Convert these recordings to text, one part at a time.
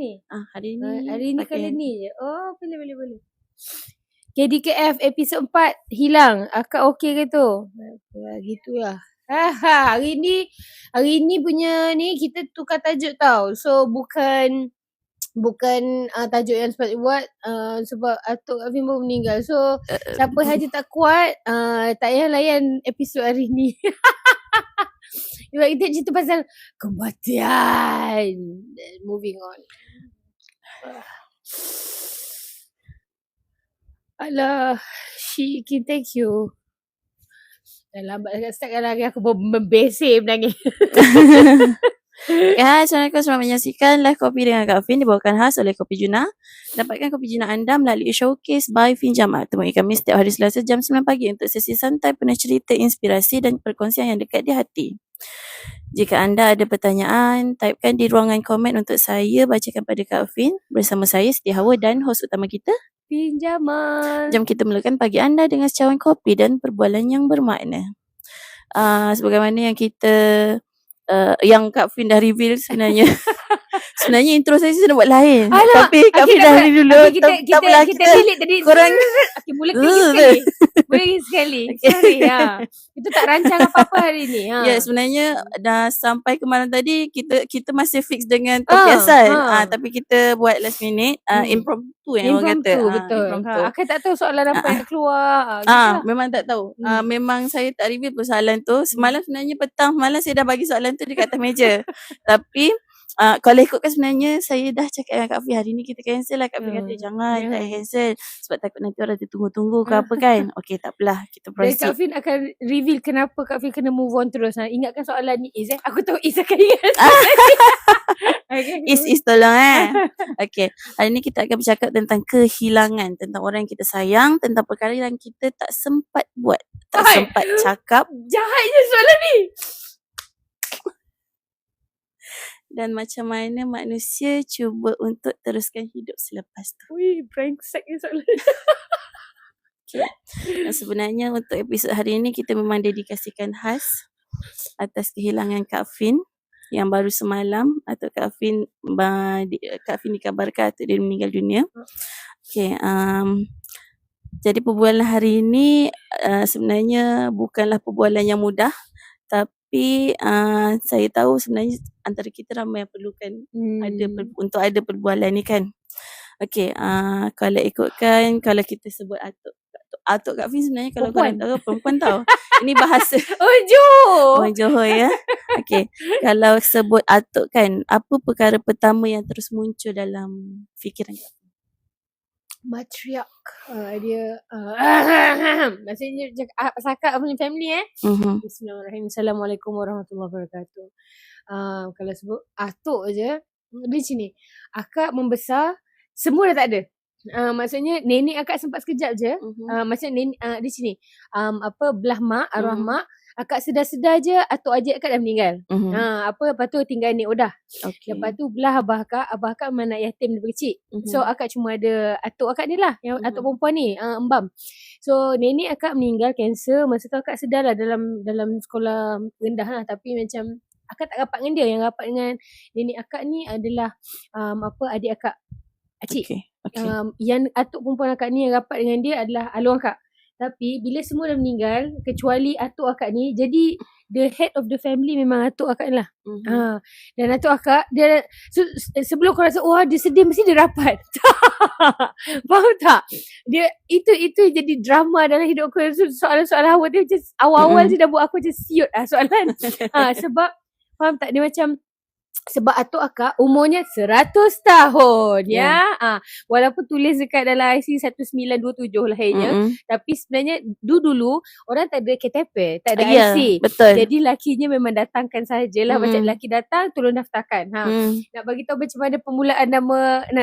ni? Hari ni. Hari ni kali ni je. Oh, boleh. KDKF episod 4 hilang. Akak okey ke tu? Gitulah. Hari ni punya ni kita tukar tajuk tau. So bukan tajuk yang sempat buat sebab Atuk Afin baru meninggal. So siapa haji tak kuat tak payah layan episod hari ni. Sebab kita cerita pasal kematian. Moving on. Alah, Syikin, thank you. Dah lambat sangat start kan lagi aku membesir menangis. Hai, Assalamualaikum, selamat menyaksikan Live Kopi dengan Kak Fin dibawakan khas oleh Kopi Juna. Dapatkan Kopi Juna anda melalui Showcase by Fin Jamal. Temui kami setiap hari Selasa jam 9 pagi untuk sesi santai penuh cerita, inspirasi dan perkongsian yang dekat di hati. Jika anda ada pertanyaan, typekan di ruangan komen untuk saya bacakan pada Kak Fin. Bersama saya Siti Hawa dan hos utama kita Fin Jamal. Jom kita mulakan pagi anda dengan secawan kopi dan perbualan yang bermakna. Sebagaimana yang kita yang Kak Fin dah reveal sebenarnya. Sebenarnya intro saya nak buat lain. Alah, tapi Kak Fin dah reveal dulu. Kita delete tadi. Korang okay, mula sekali. Boleh sekali. Okay. Sorry ya. Itu tak rancang apa-apa hari ni. Ya, sebenarnya dah sampai ke malam tadi kita masih fix dengan topik asal. Tapi kita buat last minute impromptu yang orang kata. Betul. Akan tak tahu soalan apa yang keluar. Memang tak tahu. Memang saya tak reveal pun soalan tu. Semalam sebenarnya petang malam saya dah bagi soalan tu dekat atas meja. Tapi kalau ikutkan sebenarnya saya dah cakap dengan Kak Fi hari ni kita cancel lah. Kak Fi kata jangan tak cancel sebab takut nanti orang tunggu-tunggu ke apa kan. Okey, tak apalah, kita proceed. Dan Kak Fin akan reveal kenapa Kak Fin kena move on terus. Ingatkan soalan ni Is aku tahu Is akan ingat. Okay. Is tolong Okay, hari ni kita akan bercakap tentang kehilangan, tentang orang yang kita sayang, tentang perkara yang kita tak sempat buat, tak sempat cakap. Jahatnya soalan ni. Dan macam mana manusia cuba untuk teruskan hidup selepas tu. Wih, brengsaknya soalan. Okay. Dan sebenarnya untuk episod hari ini kita memang dedikasikan khas atas kehilangan Kak Fin yang baru semalam atau Kak Fin dikabarkan atau dia meninggal dunia. Okay, jadi perbualan hari ini sebenarnya bukanlah perbualan yang mudah, tapi saya tahu sebenarnya antara kita ramai yang perlukan untuk ada perbualan ni kan. Okay, kalau ikutkan, kalau kita sebut Atuk Kak Fin sebenarnya kalau korang tahu perempuan tahu. Ini bahasa Johor ya. Okay, kalau sebut Atuk kan, apa perkara pertama yang terus muncul dalam fikiran Kak Fin? Matriarch. Dia maksudnya pasal akak punya family Bismillahirrahmanirrahim. Assalamualaikum warahmatullahi wabarakatuh. Kalau sebut Atuk je di sini, akak membesar semua dah tak ada. Maksudnya nenek akak sempat sekejap je. Maksudnya nenek di sini belah mak, arwah mak, akak sedar-sedar je atuk ajak akak dah meninggal. Lepas tu tinggal nenek Odah. Okay. Lepas tu belah abah akak memang anak yatim daripada kecil. So akak cuma ada atuk akak ni lah, yang atuk perempuan ni, Embam. So nenek akak meninggal kanser. Masa tu akak sedar lah dalam sekolah rendah lah. Tapi macam akak tak rapat dengan dia. Yang rapat dengan nenek akak ni adalah adik akak, Acik. Okay. Yang atuk perempuan akak ni yang rapat dengan dia adalah alung akak. Tapi bila semua dah meninggal kecuali atuk akak ni, jadi the head of the family memang atuk akak ni lah. Dan atuk akak dia sebelum kau rasa dia sedih, mesti dia rapat. Faham tak? Dia itu jadi drama dalam hidup aku. Soalan-soalan awal dia macam awal-awal je dah buat aku macam siut soalan. Sebab faham tak, dia macam sebab atuk akak umurnya 100 tahun walaupun tulis dekat dalam IC 1927 lahirnya, tapi sebenarnya dulu orang tak ada KTP, tak ada IC. Betul. Jadi lakinya memang datangkan sajalah. Macam laki datang tolong daftarkan. Nak bagi tahu macam mana permulaan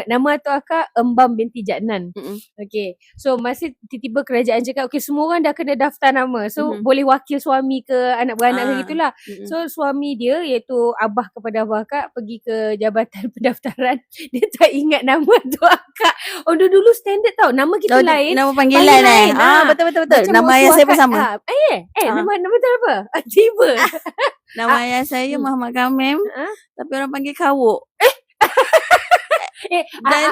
nama atuk akak Embam binti Jadnan. Okay, so masa tiba-tiba kerajaan cakap okay, semua orang dah kena daftar nama, so boleh wakil suami ke anak beranak gitulah. So suami dia iaitu abah kepada abah akak pergi ke jabatan pendaftaran. Dia tak ingat nama tu akak. Dulu standard tau, nama kita lain, nama panggilan lain. Betul. Nama ayah saya pun sama. Nama betul apa? Tiba. Nama ayah saya Muhammad Kamim, tapi orang panggil Kawuk. Dan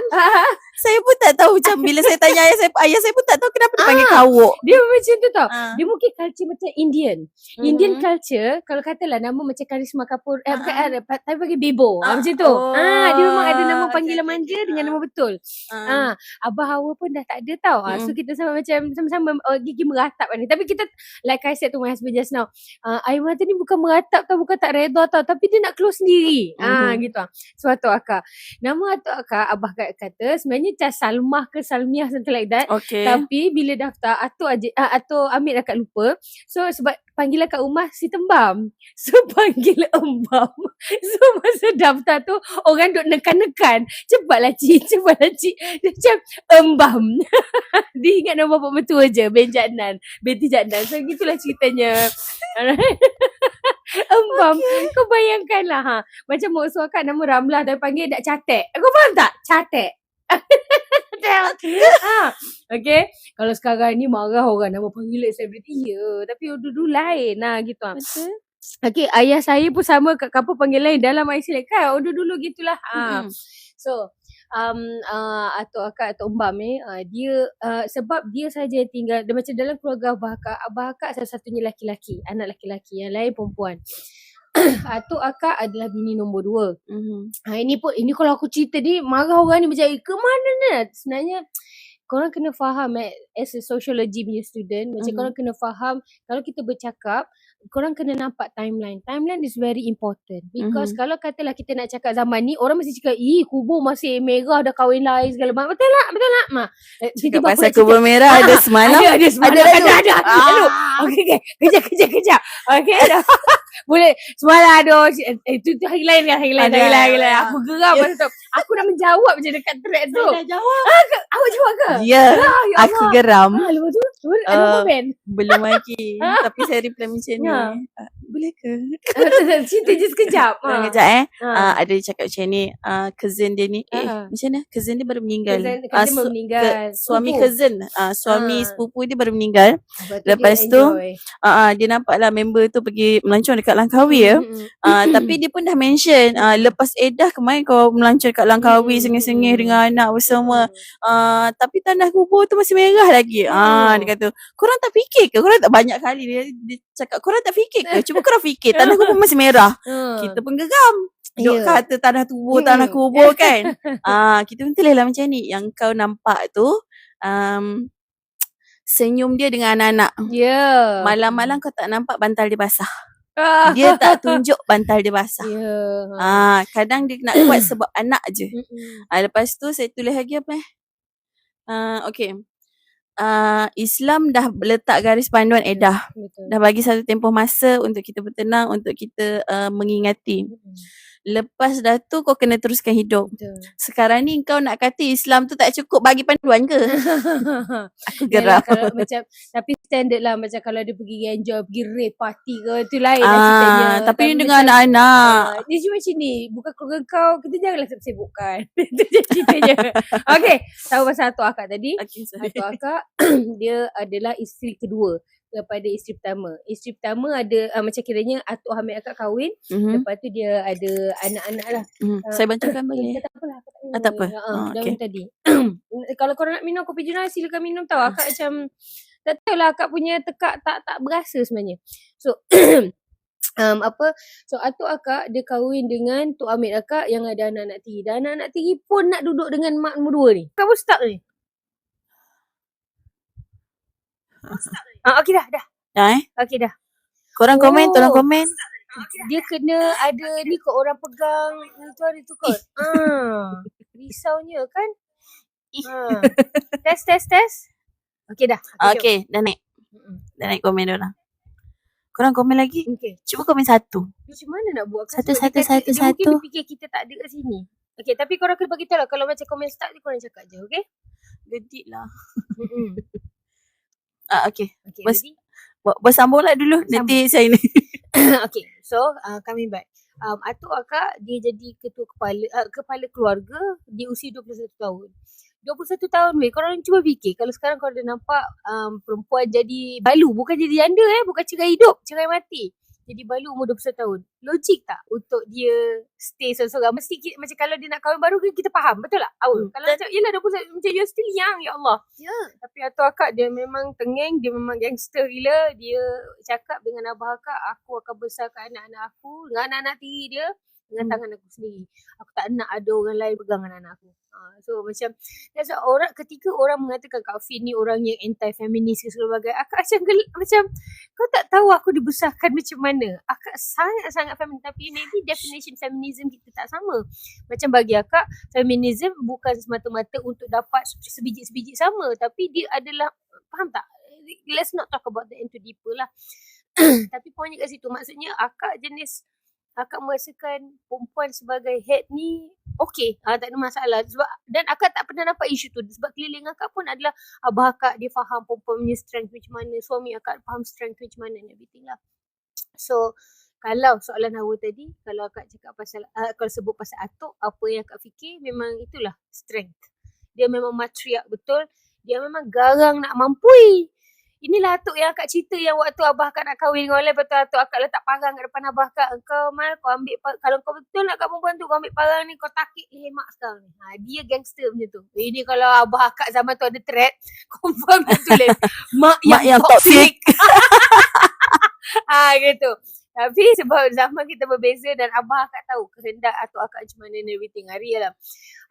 saya pun tak tahu macam bila saya tanya ayah saya pun tak tahu kenapa dia panggil kawok. Dia macam tu tau. Dia mungkin culture macam Indian. Indian culture, kalau katalah nama macam Karisma Kapoor, bukan, tapi panggil Bebo. Macam tu. Dia memang ada nama panggilan manja dengan nama betul. Abah Hawa pun dah tak ada tau. So kita sama macam sama-sama gigi meratap ni. Tapi kita, like I said to my husband just now, Aiman tu ni bukan meratap tau, bukan tak reda tau, tapi dia nak close sendiri. Gitu. So Atuk Akak. Nama Atuk Akak, Abah kata sebenarnya macam Salmah ke Salmiah something like that. Tapi bila daftar Atuk Amir akak lupa. So sebab panggilan kat rumah si Tembam. So panggil Embam. So masa daftar tu orang duk nekan-nekan. Cepatlah cik. Dia macam Embam. Dia ingat nama bapak mertua je. Binti Jadnan. So gitulah ceritanya. Embam. Kau bayangkanlah macam mak suah kan nama Ramlah tapi panggil dak Catek. Kau faham tak? Catek. Okay. Kalau sekarang ni marah orang nama panggilan selebriti. Ya. Tapi dulu lain gitu. Betul. Okay. Ayah saya pun sama kat kapal panggilan lain dalam IC kan. Dulu gitulah. So Atuk Akak atau Umbam ni dia sebab dia saja tinggal dia macam dalam keluarga Abah Akak satu-satunya laki-laki, anak laki-laki, yang lain perempuan. Atuk Akak adalah bini nombor 2. Ini kalau aku cerita ni marah orang ni macam ke mana ni? Sebenarnya korang kena faham as a sociology punya student, macam korang kena faham kalau kita bercakap, korang kena nampak timeline. Timeline is very important because kalau katalah kita nak cakap zaman ni, orang mesti cakap, kubur masih merah dah kahwin lain segala macam. Betul tak? Cakap pasal kubur merah ada semalam. Ada semalam. Ada. Okay. Kejap. Okay, dah. Boleh. Semalam ada. Itu hari lain. Aku geram masa tu. Aku nak menjawab je dekat thread tu. Saya dah jawab. Awak jawab ke? Ya. Aku geram. Lepas tu ada komen? Belum lagi. Tapi saya reply macam ni. Boleh ke? Cerita je sekejap. Sekejap ada dia cakap macam ni. Cousin dia ni. Macam mana? Cousin dia baru meninggal. Cousin baru meninggal. Suami cousin. Suami sepupu dia baru meninggal. Lepas tu dia nampak lah member tu pergi melancong dekat Langkawi ya. Tapi dia pun dah mention lepas edah kemarin kau melancong dekat Langkawi sengih-sengih dengan anak bersama. Tapi tanah kubur tu masih merah lagi. Dia kata, korang tak fikir ke? Korang tak banyak kali dia cakap, korang tak fikir ke? Cuba korang fikir, tanah kubur masih merah. Kita pun geram. Duk kata tanah kubur kan. Kita pun terleh lah macam ni. Yang kau nampak tu senyum dia dengan anak-anak. Malam-malam kau tak nampak bantal dia basah. Dia tak tunjuk bantal dia basah. Kadang dia nak kuat sebab anak je. Lepas tu saya tulis lagi apa okay. Islam dah letak garis panduan edah. Dah bagi satu tempoh masa untuk kita bertenang, untuk kita mengingati. Lepas dah tu kau kena teruskan hidup. Sekarang ni kau nak kata Islam tu tak cukup bagi panduan ke? Aku geram. Kalau macam, tapi standard lah macam kalau dia pergi enjoy, pergi rave party ke, tu lain lah ceritanya. Tapi ni dengan anak-anak. Dia cuma macam ni, bukan keluarga kau, kita janganlah sibukkan. Itu je ceritanya. Okay, tahu pasal Atuk Akak tadi. Atuk Akak dia adalah isteri kedua daripada isteri pertama. Isteri pertama ada macam kiranya Atuk Hamid Akak kahwin, lepas tu dia ada anak-anak lah. Saya bacakan boleh? Tak apalah. Tak apa. Daun tadi. Kalau korang nak minum kopi jurnal, silakan minum tau. Akak macam tak tahulah akak punya tekak tak berasa sebenarnya. So so Atuk Akak dia kahwin dengan Tok Amir Akak yang ada anak-anak tiri. Dan anak-anak tiri pun nak duduk dengan mak nombor 2 ni. Kamu stuck ni? Okey dah. Okey dah. Korang komen, tolong komen. Dia kena ada ni kot, orang pegang tu hari tu kot. Risaunya kan? Test. Okey dah. Okey, dah naik. Dah naik komen dah. Korang komen lagi. Cuba komen satu. Macam mana nak buat? Satu. Mungkin dia fikir kita tak ada kat sini. Okey, tapi korang kena bagi tahu lah. Kalau macam komen start ni korang cakap je, okey? Gedik lah. Okay. Bersambung lah dulu. Nanti saya ni. Okay. So, coming back. Atuk Akak dia jadi ketua kepala keluarga di usia 21 tahun. 21 tahun weh. Korang cuba fikir. Kalau sekarang korang dah nampak perempuan jadi balu. Bukan jadi janda bukan cerai hidup. Cerai mati. jadi balu umur 21 tahun. Logik tak untuk dia stay seorang-seorang? Mesti macam kalau dia nak kahwin baru kita faham, betul tak? Kalau macam yelah 21 macam you're still young, ya Allah. Tapi atuk akak dia memang tengeng, dia memang gangster gila. Dia cakap dengan abah akak, aku akan besarkan anak-anak aku dengan anak-anak tiri dia dengan tangan aku sendiri. Aku tak nak ada orang lain pegang anak aku. So macam ketika orang mengatakan Kak Fin ni orang yang anti-feminis ke sebagainya, akak macam kau tak tahu aku dibesarkan macam mana. Akak sangat-sangat feminis, tapi maybe definition feminism kita tak sama. Macam bagi akak, feminism bukan semata-mata untuk dapat sebiji-sebiji sama, tapi dia adalah, faham tak? Let's not talk about that into deeper lah. Tapi poinnya kat situ, maksudnya akak merasakan perempuan sebagai head ni okey, tak ada masalah. Sebab, dan akak tak pernah nampak isu tu. Sebab keliling akak pun adalah abah akak, dia faham perempuan punya strength macam mana, suami akak faham strength macam mana and everything lah. So, kalau soalan awal tadi, kalau akak cakap pasal, kalau sebut pasal atuk, apa yang akak fikir, memang itulah strength. Dia memang matriarch betul. Dia memang garang nak mampui. Inilah atuk yang akak cerita yang waktu abah akak nak kahwin dengan orang lain, lepas tu atuk akak letak parang kat depan abah akak. Kau ambil, kalau kau betul nak kat perempuan tu, kau ambil parang ni, kau takik leher mak sekarang ni. Dia gangster macam tu. Ini kalau abah akak zaman tu ada threat, confirm dia tulis mak yang toxic. Gitu. Tapi sebab zaman kita berbeza dan abah akak tahu kehendak atuk akak macam mana and everything. Hari lah.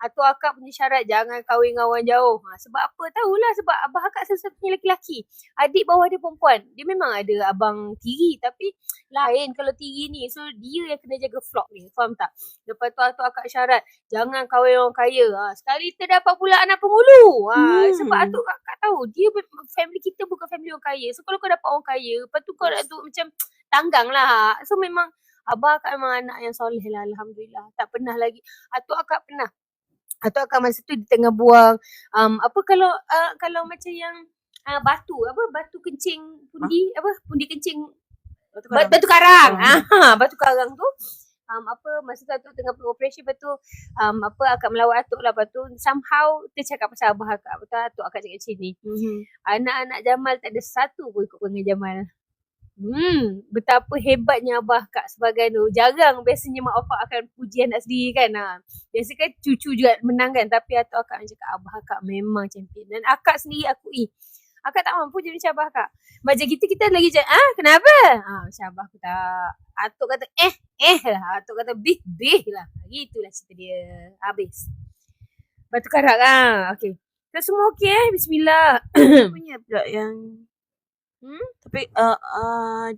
Atuk akak punya syarat jangan kahwin dengan orang jauh. Sebab apa? Tahulah sebab abah akak satu-satunya lelaki. Adik bawah dia perempuan. Dia memang ada abang tiri tapi lain kalau tiri ni. So dia yang kena jaga flock ni. Faham tak? Lepas tu atuk akak syarat jangan kahwin orang kaya. Sekali terdapat pula anak pengulu. Sebab atuk akak tahu dia family kita bukan family orang kaya. So kalau kau dapat orang kaya, lepas tu kau nak tu macam tanggang lah. So memang abah akak memang anak yang soleh lah, Alhamdulillah. Tak pernah lagi. Atuk akak pernah. Atuk akak masa tu di tengah buang kalau macam yang batu kencing pundi pundi kencing batu karang. Batu karang tu masa tu atuk tengah operation, lepas tu akak melawat atuk lah, lepas tu somehow tercakap pasal abah akak. Betul atuk akak cakap macam ni. Anak-anak Jamal tak ada satu pun ikut perangai Jamal. Betapa hebatnya abah akak sebagai tu. Jarang biasanya mak bapak akan puji anak sendiri kan. Biasa kan cucu juga menang kan. Tapi atuk akak cakap abah akak memang champion. Dan akak sendiri akui, akak tak mampu jadi macam abah akak. Macam kita lagi macam, kenapa? Macam abah aku tak. Atuk kata lah. Atuk kata bih lah. Gitulah cerita dia. Habis. Batu karak lah. Okay. Kita semua okay Bismillah. Punya pula yang tapi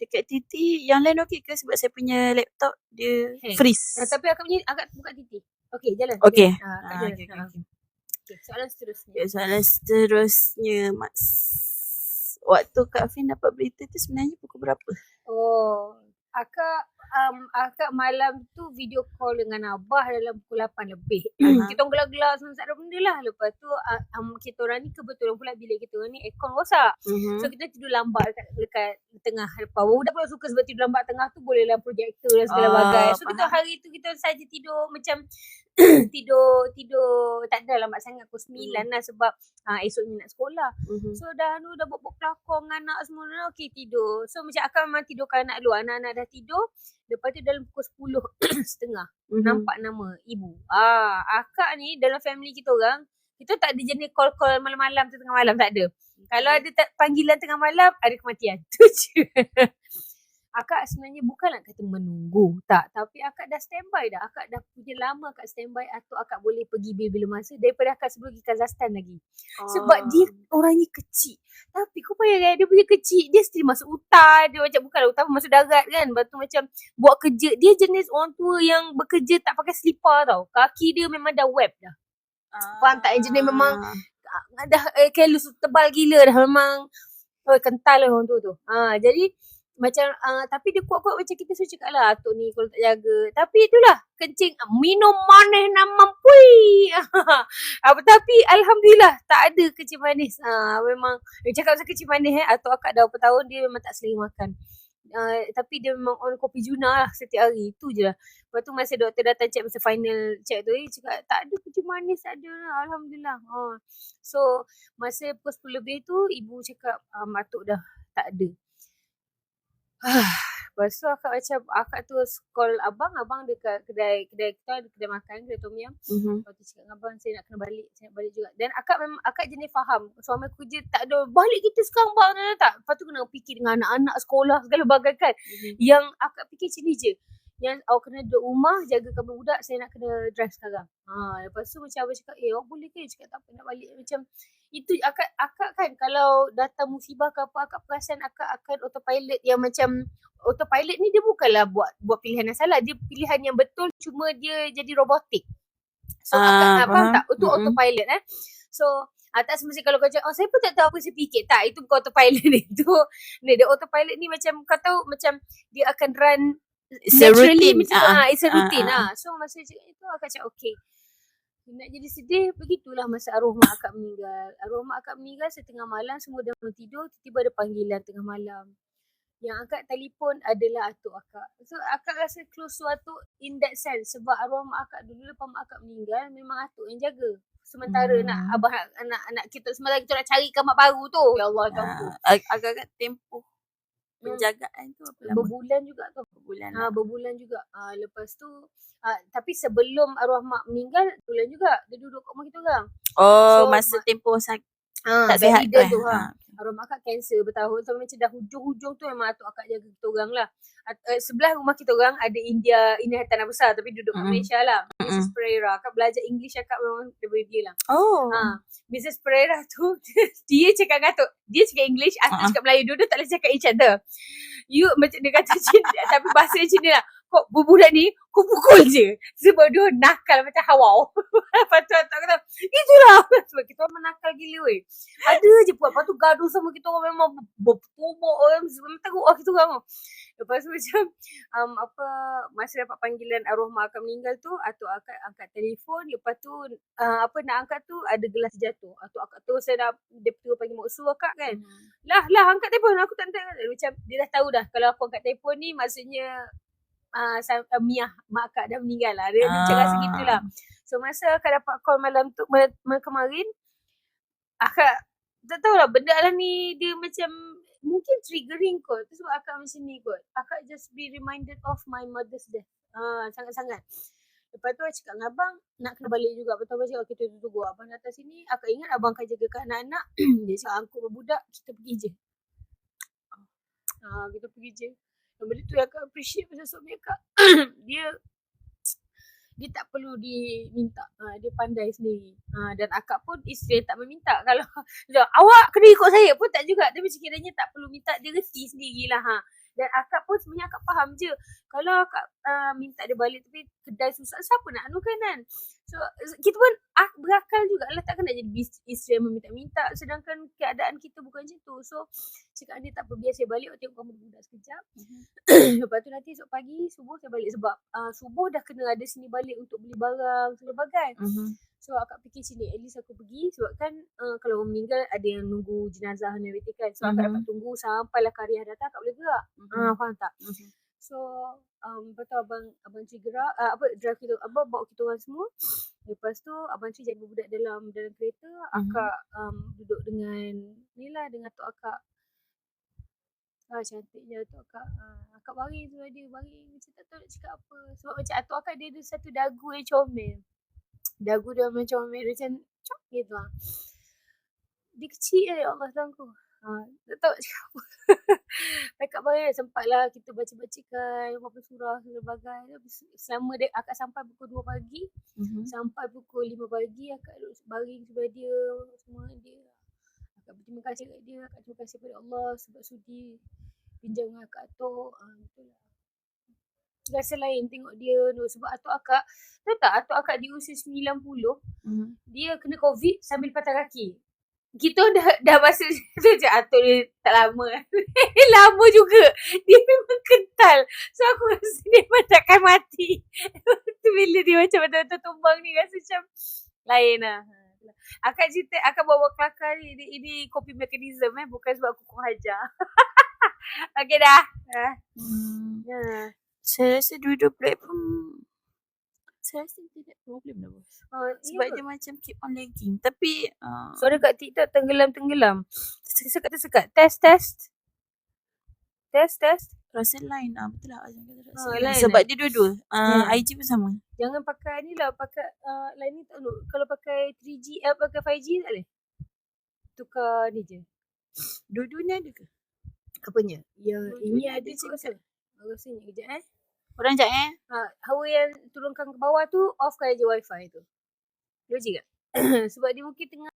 dekat Titi yang lain okey ke? Sebab saya punya laptop dia freeze. Tapi akak buka Titi. Okey, jalan. Okey. Okay, soalan seterusnya. Soalan seterusnya, waktu Kak Fin dapat berita tu sebenarnya pukul berapa? Akak malam tu video call dengan abah dalam pukul 8 lebih. Kita orang gelak-gelak semua tak ada benda lah. Lepas tu kita orang ni kebetulan pula bilik kita orang ni aircon rosak. So kita tidur lambat dekat tengah depan. Budak pula suka sebab tidur lambat tengah tu boleh lah projektor dan segala bagai. So kita hari tu kita saja tidur macam tidur tak ada lambat sangat pukul 9 lah sebab esoknya nak sekolah. So dah buat pelakon dengan anak semua okey tidur. So macam akak memang tidurkan anak dulu. Anak-anak dah tidur. Lepas tu dalam pukul 10.30 nampak nama ibu. Akak ni dalam family kita orang, kita tak ada jenis call-call malam-malam tu tengah malam, tak ada. Kalau ada panggilan tengah malam, ada kematian. Tu je. Akak sebenarnya bukanlah kata menunggu, tak. Tapi akak dah standby dah. Akak dah punya lama akak standby atau akak boleh pergi bila-bila masa daripada akak sebelum pergi Kazakhstan lagi. Sebab dia orangnya kecil. Tapi kau bayangkan dia punya kecil, dia still masuk hutan. Dia macam bukanlah hutan, masuk darat kan. Lepas tu macam buat kerja. Dia jenis orang tua yang bekerja tak pakai selipar tau. Kaki dia memang dah web dah. Faham tak? Jenis memang dah kelus tebal gila dah. Memang kental lah orang tua tu. Jadi macam tapi dia kuat-kuat macam kita suruh cakap lah atuk ni kalau tak jaga. Tapi itulah kencing minum manis nak mampui. Tapi Alhamdulillah tak ada kencing manis. Memang dia cakap pasal kencing manis atuk akak dah berapa tahun dia memang tak selera makan. Tapi dia memang on kopi Juna lah setiap hari. Itu je lah. Lepas tu masa doktor datang check masa final check tu cakap tak ada kencing manis, ada lah. Alhamdulillah. So masa pukul 10 lebih tu ibu cakap atuk dah tak ada. Lepas tu akak terus call abang dekat kedai kita ada kedai makan, kedai tom yum. Lepas tu cakap dengan abang, saya nak kena balik juga. Dan akak jenis faham, suami aku kerja tak ada, balik kita sekarang bang, tak. Lepas tu kena fikir dengan anak-anak sekolah segala bagai kan. Yang akak fikir macam ni je, yang awak kena duduk rumah jagakan budak, saya nak kena drive sekarang. Lepas tu macam abang cakap, awak boleh ke? Cakap tak apa, nak balik. Macam itu akak kan, kalau datang musibah ke apa, akak perasan akak akan autopilot yang macam, autopilot ni dia bukanlah buat pilihan yang salah, dia pilihan yang betul, cuma dia jadi robotik. So akak faham tak? Itu autopilot So tak semestinya kalau kau cakap, saya pun tak tahu apa saya fikir. Tak, itu bukan autopilot ni. Dia autopilot ni macam kau tahu, macam dia akan run naturally, macam it's a routine. So masa cakap itu akak cakap okay. Nak jadi sedih, begitulah masa arwah mak akak meninggal. Arwah mak akak meninggal setengah malam, semua dah tidur, tiba-tiba ada panggilan tengah malam. Yang akak telefon adalah atuk akak. So akak rasa close to atuk in that sense. Sebab arwah mak akak dulu lepas mak akak meninggal, memang atuk yang jaga. Sementara anak kita, sementara kita nak carikan mak baru tu. Ya Allah, agak-agak tempoh penjagaan tu apa lama? Berbulan juga tu. Berbulan juga. Lepas tu tapi sebelum arwah mak meninggal, bulan juga dia duduk kat rumah kita orang. So, masa tempoh tak sihat tu. Arwah mak akak kanser bertahun, so macam dah hujung-hujung tu memang atuk akak jaga kita orang lah. Sebelah rumah kita orang ada India Tanah Besar, tapi duduk kat Malaysia lah. Mrs. Pereira. Akak belajar English akak memang daripada dia lah. Mrs. Pereira tu dia cakap dengan atuk, dia cakap English, atuk cakap Melayu, dua-dua tak boleh cakap each other. You macam dia kata tapi bahasa macam ni lah, kau budak ni kau pukul je sebab dia nakal macam hawau. Lepas tu atuk kata, itulah sebab kita orang menakal gila weh. Ada je pun, lepas tu gaduh sama kita orang, memang bertumbuk orang, memang teruk lah kita orang. Lepas tu macam masa dapat panggilan arwah mak akak meninggal tu, atuk akak angkat telefon. Lepas tu nak angkat tu ada gelas jatuh. Atuk akak tu dia betul panggil maksud akak kan. Lah angkat telefon, aku tak angkat. Macam dia dah tahu dah kalau aku angkat telefon ni maksudnya Miah mak akak dah meninggal lah. Dia macam rasa gitulah. So masa akak dapat call malam tu kemarin, akak tak tahulah benda lah ni dia macam mungkin triggering kot. Sebab akak macam ni kot. Akak just be reminded of my mother's death. Sangat-sangat. Lepas tu aku cakap dengan abang, nak kena balik juga. Betul abang cakap kita tunggu abang datang sini. Akak ingat abang akan jagakan anak-anak. Dia cakap angkut budak, kita pergi je. Kita pergi je. Yang benda tu yang akak appreciate pasal suami akak. Dia tak perlu diminta. Dia pandai sendiri. Dan akak pun isteri tak meminta. Kalau awak kena ikut saya pun tak juga. Tapi sekiranya tak perlu minta, dia reti sendirilah. Dan akak pun sebenarnya akak faham je. Kalau akak minta dia balik tapi kedai susah, siapa nak anukan kan? So kita pun berakal jugalah, takkan nak jadi isteri yang meminta-minta sedangkan keadaan kita bukan macam tu. So cakap dia tak apa, biar saya balik, tengok kamu budak sekejap. Lepas tu nanti esok pagi subuh saya balik. Sebab subuh dah kena ada sini balik untuk beli barang segala bagai. So akak fikir sini, at least aku pergi. Sebab kan kalau orang meninggal ada yang nunggu jenazah dan everything kan. So akak dapat tunggu sampailah Kariah datang, akak boleh gerak. Faham tak? So lepas tu abang Cik gerak, drive kita, abang bawa kita orang semua. Lepas tu abang Cik jaga budak dalam kereta. Akak duduk dengan dengan atuk akak. Cantiknya atuk akak. Akak baring tu dia, baring macam tak tahu nak cakap apa. Sebab macam atuk akak dia ada satu dagu yang comel. Dagu dia macam comel, dia macam cok gitu lah. Dia kecil ya Allah tangku. Tak tahu nak cakap apa. Akak baring sempatlah kita baca-bacakan beberapa surah segala bagai. Selama akak sampai pukul 2 pagi, sampai pukul 5 pagi akak duduk baring sebelah dia, semua dia. Akak berterima kasih kat dia, akak terima kasih kepada Allah sebab sudi pinjam dengan akak atuk. Itulah. Rasa lain tengok dia sebab atuk akak, tahu tak, atuk akak di usia 90, dia kena COVID sambil patah kaki. Kita dah masa tu je, atuk dia tak lama. Lama juga. Dia memang kental. So aku rasa dia memang takkan mati. Tu bila dia macam betul-betul tumbang ni, rasa macam lain lah. Akak cerita, akak bawa kelakar ni, ini coping mechanism bukan sebab aku kurang hajar. Okay dah. Saya rasa dua-dua platform, saya rasa tidak problem lah bos. Sebab dia macam keep on lagging. Tapi suara kat TikTok tenggelam. Tersekat. Test. Rasa lain. Betul lah Azam kata rasa lain. Lain Sebab dia dua-dua. IG pun sama. Jangan pakai ni lah, pakai lain ni tak boleh. Kalau pakai 3G, pakai 5G tak boleh. Tukar ni je. Dua-duanya ada ke? Apanya? Yang ini ada je rasa. Rasanya kejap Orang jap Hawa yang turunkan ke bawah tu, offkan je wifi tu. Logik tak? Sebab dia mungkin tengah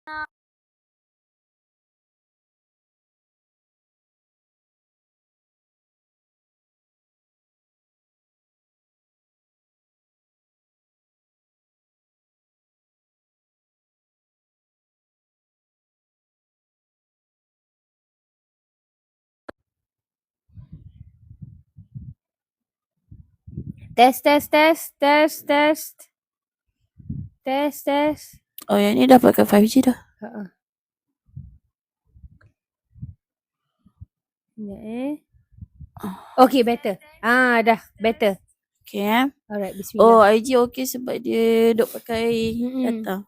Test. Oh, yang ni dah pakai 5G dah. Okay, better. Dah, better. Okay Alright, bismillah. Oh, IG okay sebab dia duk pakai data.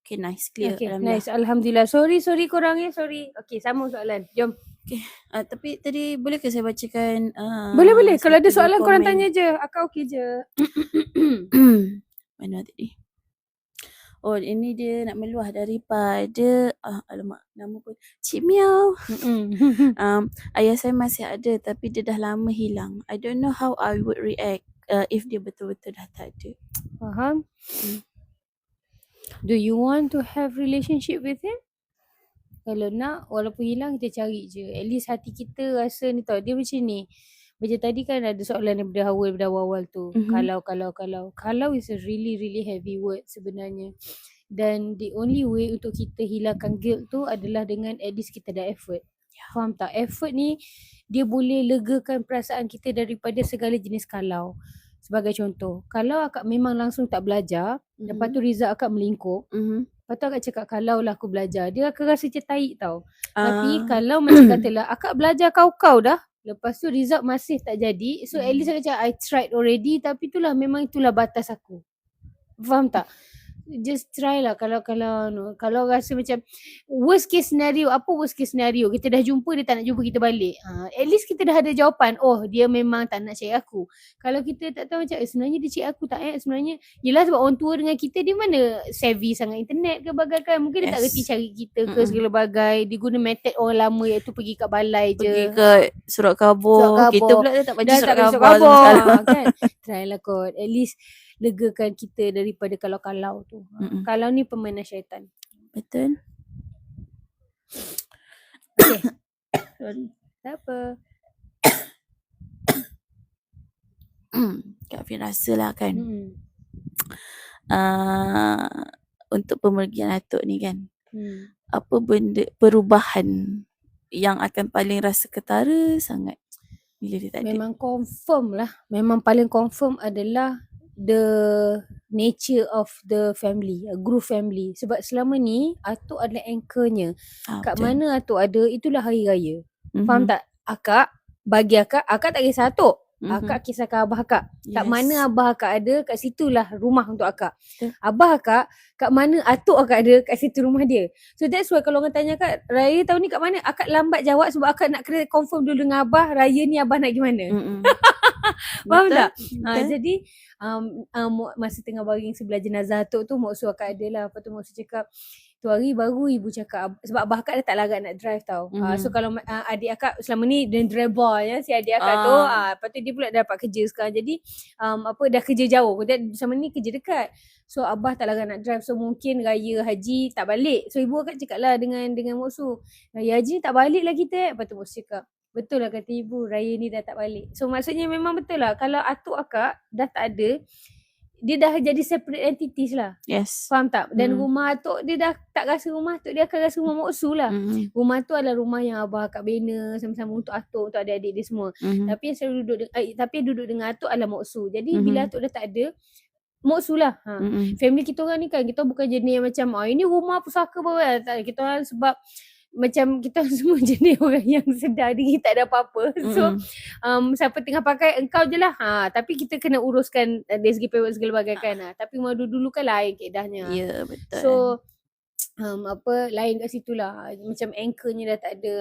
Okay, nice, clear. Okay, nice. Alhamdulillah. Sorry korang sorry. Okay, sama soalan. Jom. Okay, tapi tadi boleh ke saya bacakan? Boleh. Kalau ada soalan korang tanya je. Akak okay je. Mana tadi? Oh, ini dia nak meluah daripada alamak, nama pun Cik Miao. Ayah saya masih ada tapi dia dah lama hilang. I don't know how I would react if dia betul-betul dah tak ada. Faham? Do you want to have relationship with him? Kalau nak, walaupun hilang kita cari je. At least hati kita rasa ni tau. Dia macam ni. Macam tadi kan ada soalan daripada awal tu. Kalau is a really really heavy word sebenarnya. Dan the only way untuk kita hilangkan guilt tu adalah dengan at least kita ada effort. Faham tak? Effort ni dia boleh legakan perasaan kita daripada segala jenis kalau. Sebagai contoh, kalau akak memang langsung tak belajar, lepas tu result akak melingkup, lepas tu akak cakap kalau lah aku belajar, dia akan rasa macam taik tau. Tapi kalau macam katalah akak belajar kau dah, lepas tu result masih tak jadi, so at least akak cakap I tried already, tapi memang itulah batas aku. Faham tak? Just try lah. Kalau rasa macam worst case scenario, apa worst case scenario? Kita dah jumpa, dia tak nak jumpa kita balik. At least kita dah ada jawapan. Oh, dia memang tak nak cari aku. Kalau kita tak tahu macam sebenarnya dia cari aku tak sebenarnya. Yelah sebab orang tua dengan kita, dia mana savvy sangat internet ke bagaikan. Mungkin dia tak reti cari kita ke segala bagai. Dia guna method orang lama iaitu pergi kat balai je. Pergi ke surat khabar. Kita pula dah tak baca surat khabar. Kan? Try lah kot. At least legakan kita daripada kalau-kalau tu. Kalau ni permainan syaitan. Betul. Okay. Sorry. Tak apa. Kak Fin rasa lah kan. Untuk pemergian Atuk ni kan. Apa benda perubahan yang akan paling rasa ketara sangat bila dia tak ada? Memang confirm lah. Memang paling confirm adalah the nature of the family, a group family. Sebab selama ni Atuk adalah anchornya. Kat mana Atuk ada, itulah hari raya. Faham tak? Bagi akak tak kisah Atuk. Akak kisahkan abah akak. Kat mana abah akak ada, kat situlah rumah untuk akak. Abah akak, kat mana atuk akak ada, kat situ rumah dia. So that's why kalau orang tanya akak, raya tahun ni kat mana? Akak lambat jawab sebab akak nak kena confirm dulu dengan abah, raya ni abah nak pergi mana. Faham tak? Jadi masa tengah baring sebelah jenazah atuk tu, mak usul akak ada lah. Lepas tu mak usul cakap, tu hari baru ibu cakap, sebab abah akak dah tak larat nak drive tau. So kalau adik akak selama ni dia driver ya, si adik akak tu, lepas tu dia pula dah dapat kerja sekarang. Jadi dah kerja jauh, dia selama ni kerja dekat. So abah tak larat nak drive, so mungkin raya haji tak balik. So ibu akak cakap lah dengan mak usul, raya haji ni tak balik lah kita. Lepas tu mak usul cakap, betul lah kata ibu, raya ni dah tak balik. So maksudnya memang betul lah, kalau atuk akak dah tak ada, dia dah jadi separate entities lah. Yes. Faham tak? Dan rumah atuk dia dah tak rasa rumah atuk, dia akan rasa rumah mak usul lah. Rumah tu adalah rumah yang abah akak bina sama-sama untuk atuk, untuk adik-adik dia semua. Tapi yang selalu duduk dengan atuk adalah mak usul. Jadi bila atuk dah tak ada, mak usul lah. Family kita orang ni kan, kita bukan jenis yang macam ini rumah pusaka bawa. Kita orang sebab macam kita semua jenis orang yang sedar diri tak ada apa-apa. So siapa tengah pakai engkau je lah. Tapi kita kena uruskan dari segi paperwork segala bagai kan. Tapi dulu kan lain keedahnya. Ya, betul. So lain kat situ lah. Macam anchornya dah tak ada.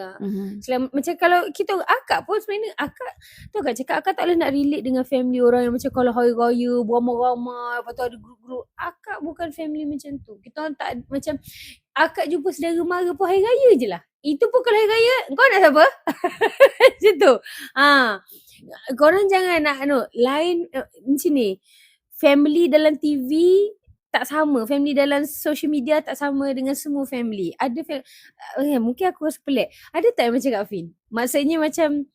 Macam kalau kita akak pun sebenarnya akak tu akak cakap akak tak boleh nak relate dengan family orang yang macam kalau hari raya beramai-ramai, lepas tu ada grup-grup. Akak bukan family macam tu. Kita orang tak macam akak jumpa saudara mara pun hari raya je lah. Itu pun kalau hari raya kau nak siapa? Macam tu. Korang jangan nak lain macam ni. Family dalam TV tak sama, family dalam social media tak sama dengan semua family. Ada mungkin aku rasa pelik. Ada tak yang macam Kak Fin? Maksudnya macam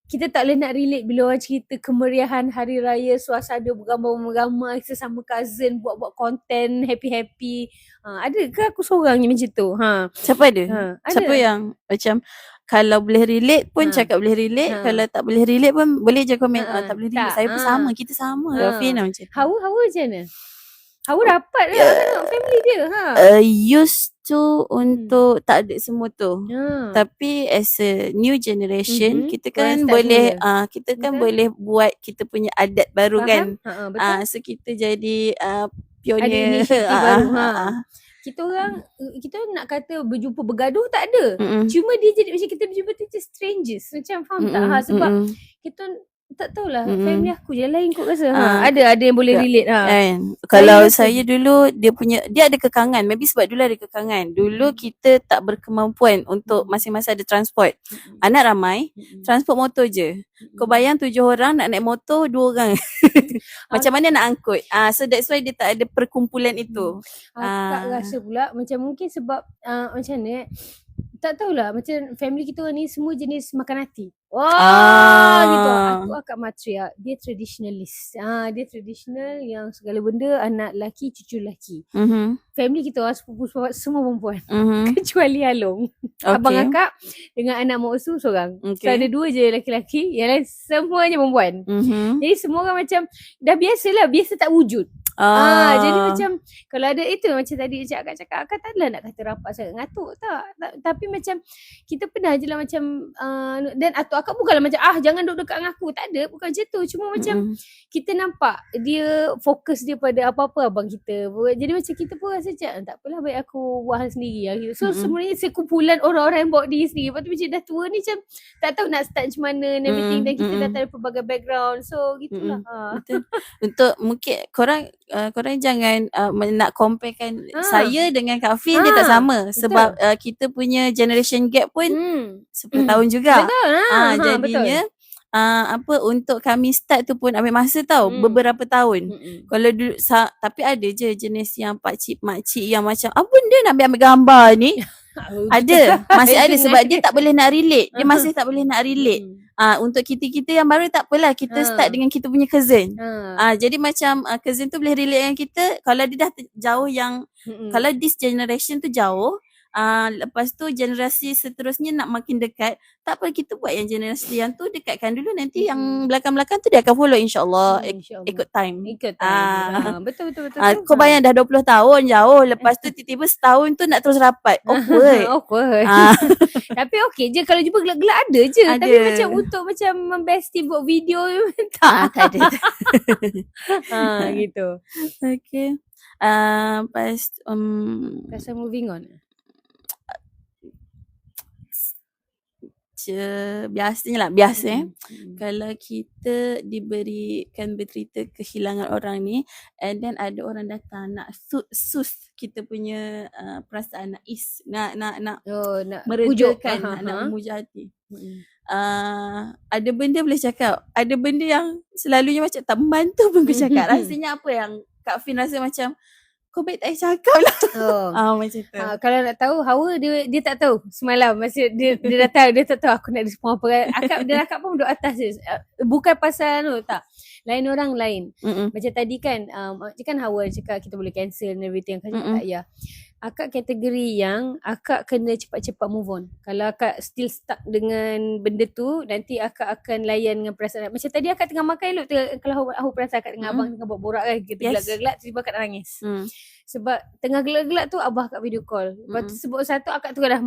kita tak boleh nak relate bila orang cerita kemeriahan hari raya, suasana beramai-ramai, sesama cousin buat-buat konten happy-happy. Ada ke aku seorang yang macam tu? Siapa ada? Siapa yang macam kalau boleh relate pun cakap boleh relate, kalau tak boleh relate pun boleh je komen tak boleh relate. Saya pun sama, kita sama. Fin macam tu. Hawa macam mana? Hawa rapat lah tengok family dia. Used to untuk tak ada semua tu. Tapi as a new generation, kita kan boleh boleh buat kita punya adat baru kan. So kita jadi pionir. Baru. Kita nak kata berjumpa bergaduh tak ada. Cuma dia jadi macam kita berjumpa tu just strangers. Macam faham tak? Sebab kita tak tahulah, family aku je lain kot rasa. Ada yang boleh relate. Kalau saya dulu dia ada kekangan. Maybe sebab dulu ada kekangan. Dulu kita tak berkemampuan untuk masing-masing ada transport. Anak ramai, transport motor je. Kau bayang 7 orang nak naik motor 2 orang. Macam mana nak angkut? So that's why dia tak ada perkumpulan itu. Akak rasa pula macam mungkin sebab macam mana tak tahulah, macam family kita orang ni semua jenis makan hati. Gitu. Aku akak matriarch, dia traditionalist. Dia traditional yang segala benda anak lelaki, cucu lelaki. Family kita orang sepupu semua perempuan. Kecuali Along. Abang akak dengan anak mak usu seorang. So ada 2 je lelaki-lelaki, yang lain semuanya perempuan. Jadi semua orang macam dah biasa tak wujud. Jadi macam kalau ada itu macam tadi akak cakap, akak tak adalah nak kata rapat sangat ngatuk tak. Tapi macam kita pernah je lah macam dan atuk akak bukanlah macam jangan duduk dekat dengan aku. Tak ada, bukan macam tu. Cuma macam kita nampak dia fokus dia pada apa-apa abang kita. Jadi macam kita pun rasa macam tak apalah, baik aku buat hal sendiri lah gitu. So sebenarnya sekumpulan orang-orang yang bawa diri sendiri. Lepas tu macam dah tua ni macam tak tahu nak start macam mana and everything. Dan kita datang dari pelbagai background. So gitulah. Betul. Untuk mungkin korang jangan nak comparekan saya dengan Kak Fin, dia tak sama. Sebab kita punya generation gap pun 10 tahun juga. Betul. Jadinya untuk kami start tu pun ambil masa tau, beberapa tahun. Kalau dulu tapi ada je jenis yang pakcik makcik yang macam apa benda nak ambil gambar ni. Masih ada sebab dia tak boleh nak relate. Dia masih tak boleh nak relate. Untuk kita yang baru tak apalah, kita start dengan kita punya cousin. Jadi macam cousin tu boleh relate dengan kita. Kalau dia dah jauh yang kalau this generation tu jauh, lepas tu generasi seterusnya nak makin dekat, tak apa, kita buat yang generasi yang tu dekatkan dulu, nanti yang belakang-belakang tu dia akan follow insyaAllah. Ikut time. Betul. Kau bayang dah 20 tahun jauh, lepas tu tiba-tiba setahun tu nak terus rapat. Awkward. Tapi okey je kalau jumpa gelak-gelak ada je. Tapi macam untuk macam membestie buat video tak ada. Gitu. Okay. Pasal moving on. Biasanya kalau kita diberikan bercerita kehilangan orang ni, and then ada orang datang nak sus kita punya perasaan, nak meredakan, nak memuja hati. Ada benda boleh cakap, ada benda yang selalunya macam tak membantu pun aku cakap. Rasanya apa yang Kak Fin rasa macam kau baik tak cakap lah. Macam tu. Kalau nak tahu, Hawa dia tak tahu semalam. Maksud dia dah tahu, dia tak tahu aku nak respon apa. Akak pun duduk atas je. Bukan pasal tak. Lain orang lain. Macam tadi kan Hawa cakap kita boleh cancel and everything. Akak cakap tak ya. Akak kategori yang akak kena cepat-cepat move on. Kalau akak still stuck dengan benda tu, nanti akak akan layan dengan perasaan. Macam tadi akak tengah makan elok, kalau aku perasan akak dengan abang tengah borak kan, kita gelak-gelak, tiba-tiba akak nak nangis. Sebab tengah gelak-gelak tu abah akak video call. Lepas tu sebut satu, akak tu dah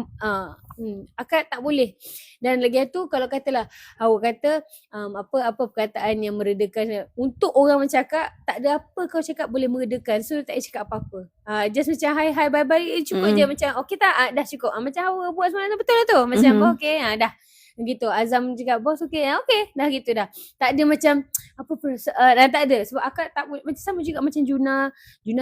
akak tak boleh. Dan lagi tu kalau katalah awak kata apa perkataan yang meredakan, untuk orang macam akak, tak ada apa kau cakap boleh meredakan. So tak payah cakap apa-apa. Just macam hi bye bye cukup je, macam okay tak, dah cukup. Macam Hawa buat semalam tu betul lah tu. Macam okay dah. Gitu. Azam cakap bos okay, okay dah gitu dah. Tak ada macam apa dah tak ada. Sebab akak tak macam sama juga macam Juna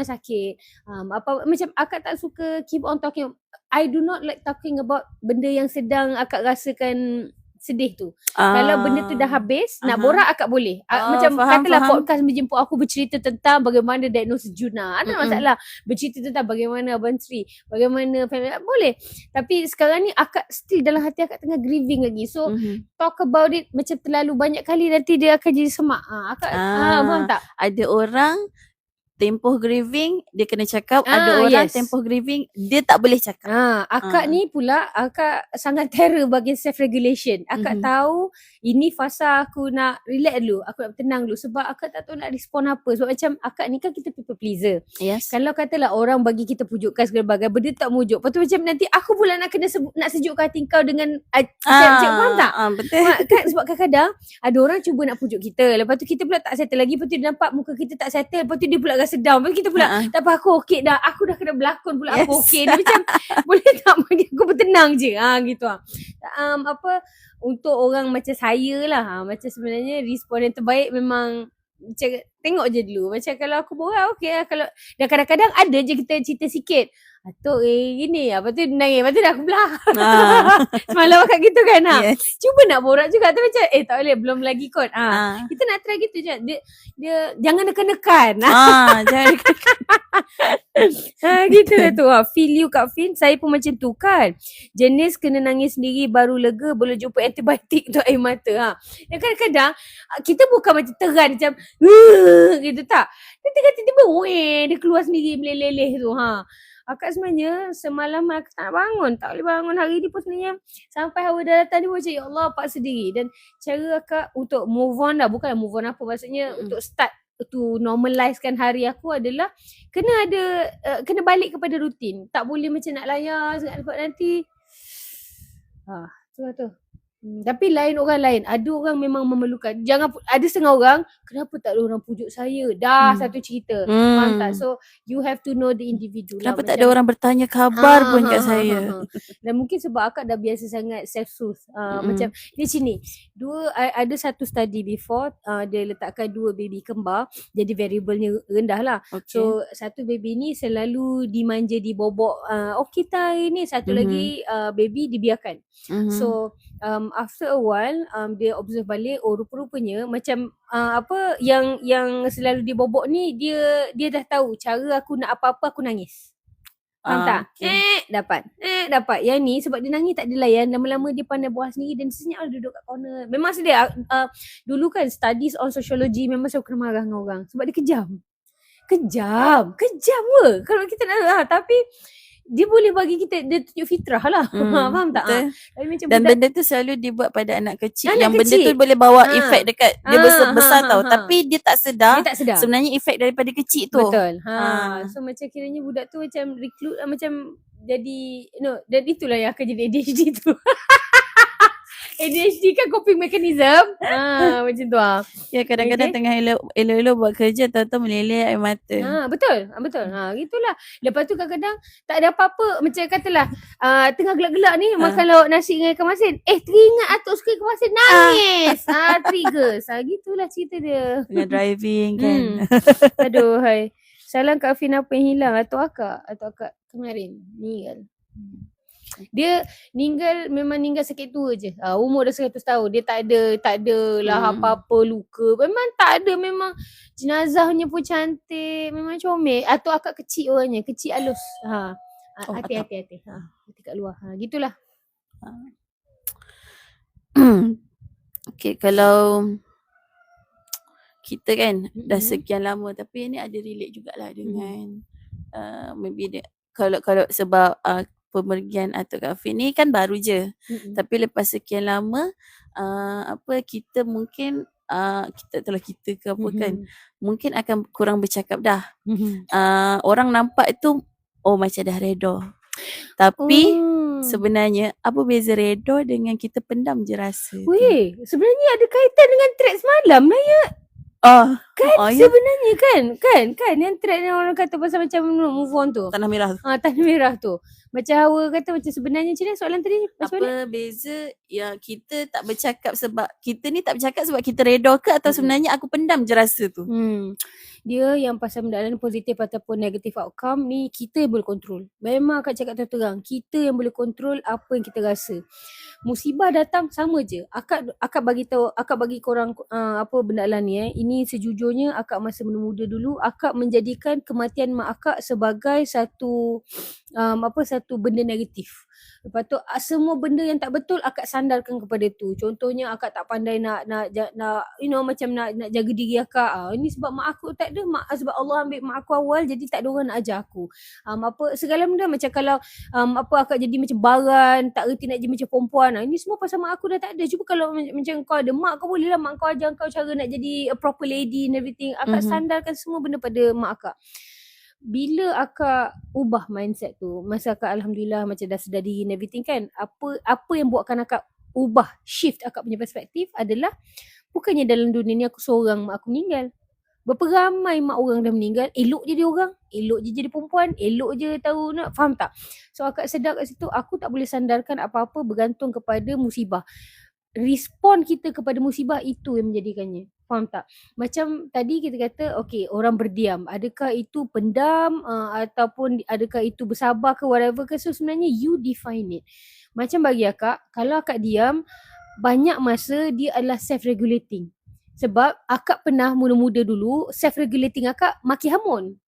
sakit. Apa macam akak tak suka keep on talking. I do not like talking about benda yang sedang akak rasakan sedih tu. Kalau benda tu dah habis, nak borak akak boleh. Macam katalah podcast menjemput aku bercerita tentang bagaimana diagnosis Juna. Ada masalah. Bercerita tentang bagaimana Abang Sri, bagaimana family, boleh. Tapi sekarang ni akak still dalam hati akak tengah grieving lagi. So talk about it macam terlalu banyak kali, nanti dia akan jadi semak. Akak faham tak? Ada orang tempoh grieving dia kena cakap, ada orang tempoh grieving dia tak boleh cakap. Akak ni pula akak sangat terror bagi self regulation. Akak tahu ini fasa aku nak relax dulu, aku nak tenang dulu, sebab akak tak tahu nak respon apa. Sebab macam akak ni kan kita people pleaser. Kalau katalah orang bagi kita pujukan segala bagai, benda tak mujuk, lepas tu macam nanti aku pula nak kena nak sejukkan hati kau dengan faham tak? Betul. Kan sebab kadang-kadang ada orang cuba nak pujuk kita, lepas tu kita pula tak settle lagi, lepas tu dia nampak muka kita tak settle, lepas tu dia pula rasa down, lepas tu kita pula tak apa, aku okey dah, aku dah kena berlakon pula, aku okey. Dia macam boleh tak bagi aku bertenang je, gitu apa untuk orang macam saya lah, macam sebenarnya respon yang terbaik memang macam tengok je dulu. Macam kalau aku borak okey lah, kalau dan kadang-kadang ada je kita cerita sikit, atuk gini, lepas tu nangis, lepas tu dah aku belah. Semalam kat gitu kan. Cuba nak borak juga tu macam tak boleh, belum lagi kot. Kita nak try gitu je. Dia jangan nekan-nekan. Jangan gitu lah tu. Feel you Kak Fin, saya pun macam tu kan. Jenis kena nangis sendiri baru lega, boleh jumpa antibiotik untuk air mata. Dan kadang-kadang kita bukan macam teran macam gitu tak. Dia tiba-tiba dia keluar sendiri meleleh tu. Akak sebenarnya semalam aku tak nak bangun, tak boleh bangun. Hari ni pun sebenarnya sampai Hawa dah datang, dia pun macam ya Allah paksa diri. Dan cara akak untuk move on lah, bukanlah move on apa, maksudnya untuk start to normalizekan hari aku adalah kena ada kena balik kepada rutin. Tak boleh macam nak layar sangat nanti. Tu lah tu. Tapi lain orang lain, ada orang memang memerlukan. Jangan ada setengah orang, kenapa tak ada orang pujuk saya? Dah satu cerita. Faham tak? So you have to know the individual. Kenapa tak ada orang bertanya khabar pun kat saya? Dan mungkin sebab akak dah biasa sangat self-soothe. Macam di sini ada satu study before, dia letakkan 2 baby kembar, jadi variabelnya rendah lah. So satu baby ni selalu dimanja, dibobok, okey tak ini, satu lagi baby dibiarkan. So after a while dia observe balik, rupa-rupanya macam apa yang selalu dibobok ni, dia dah tahu cara aku nak apa-apa aku nangis. Faham tak? Dapat. Yang ni sebab dia nangis tak dilayan, lama-lama dia pandai buah sendiri dan senyap duduk kat corner. Memang sedia dulu kan studies on sociology, memang saya kena marah dengan orang sebab dia kejam kalau kita nak tapi dia boleh bagi kita, dia tunjuk fitrah lah. Faham tak? Tapi macam dan benda tu selalu dibuat pada anak kecil. Benda tu boleh bawa efek dekat dia besar tau. Tapi dia tak sedar sebenarnya efek daripada kecil tu. Betul. So macam kiranya budak tu macam recruit macam jadi dan itulah yang akan jadi ADHD tu. ADHD kan coping mechanism. Macam tu Ya, kadang-kadang tengah elok-elok buat kerja, tahu-tahu meleleh air mata. Betul. Gitulah. Lepas tu kadang-kadang tak ada apa-apa. Macam katalah tengah gelak-gelak ni makan lauk nasi dengan ikan masin. Teringat atuk suka ikan masin, nangis. Triggers. Gitulah cerita dia. Tengah driving kan. Aduh hai. Salam Kak Fin, apa yang hilang? Atau akak kemarin meninggal. Dia memang meninggal sakit tua je. Umur dah 100 tahun. Dia tak ada lah apa-apa luka. Memang tak ada. Memang jenazahnya pun cantik. Memang comel. Atau akak kecil orangnya. Kecil halus. Hati-hati. Hati kat luar. Gitulah. Okay, kalau kita kan dah sekian lama, tapi ni ada relate jugalah dengan maybe dia, kalau sebab pemergian Atuk Kak Fin ni kan baru je. Tapi lepas sekian lama kita mungkin kita ke apa kan, mungkin akan kurang bercakap dah. Orang nampak tu macam dah redha. Tapi sebenarnya apa beza redha dengan kita pendam je rasa? Sebenarnya ada kaitan dengan thread semalam lah ya. Kan sebenarnya kan yang trend yang orang kata pasal macam move on tu. Tanah merah tu. Tanah merah tu. Macam Hawa kata macam sebenarnya macam mana soalan tadi? Apa beza yang kita tak bercakap sebab kita ni tak bercakap sebab kita reda ke atau sebenarnya aku pendam je rasa tu? Dia yang pasal benda positif ataupun negatif outcome ni kita yang boleh kontrol. Memang akak cakap terang-terang, kita yang boleh kontrol apa yang kita rasa. Musibah datang sama je. Akak bagi tahu, akak bagi korang apa benda ni Ini sejujurnya akak masa muda dulu, akak menjadikan kematian mak akak sebagai satu satu benda negatif. Lepas tu semua benda yang tak betul akak sandarkan kepada tu. Contohnya akak tak pandai nak macam nak jaga diri akak. Ini sebab mak aku tak ada, sebab Allah ambil mak aku awal jadi tak ada orang nak ajar aku. Segala benda macam kalau akak jadi macam baran, tak reti nak jadi macam perempuan. Ini semua pasal mak aku dah tak ada. Cuba kalau macam kau ada mak, kau boleh lah mak kau ajar kau cara nak jadi a proper lady and everything. Akak sandarkan semua benda pada mak akak. Bila akak ubah mindset tu, masa akak alhamdulillah macam dah sedar diri and everything kan, apa yang buatkan akak ubah, shift akak punya perspektif adalah bukannya dalam dunia ni aku seorang mak aku meninggal. Berapa ramai mak orang dah meninggal, elok je dia orang, elok je jadi perempuan, elok je tahu nak, faham tak? So akak sedar kat situ, aku tak boleh sandarkan apa-apa bergantung kepada musibah. Respon kita kepada musibah itu yang menjadikannya. Faham tak? Macam tadi kita kata, okay, orang berdiam. Adakah itu pendam ataupun adakah itu bersabar ke whatever ke? So sebenarnya you define it. Macam bagi akak, kalau akak diam, banyak masa dia adalah self-regulating. Sebab akak pernah muda-muda dulu, self-regulating akak maki hamun.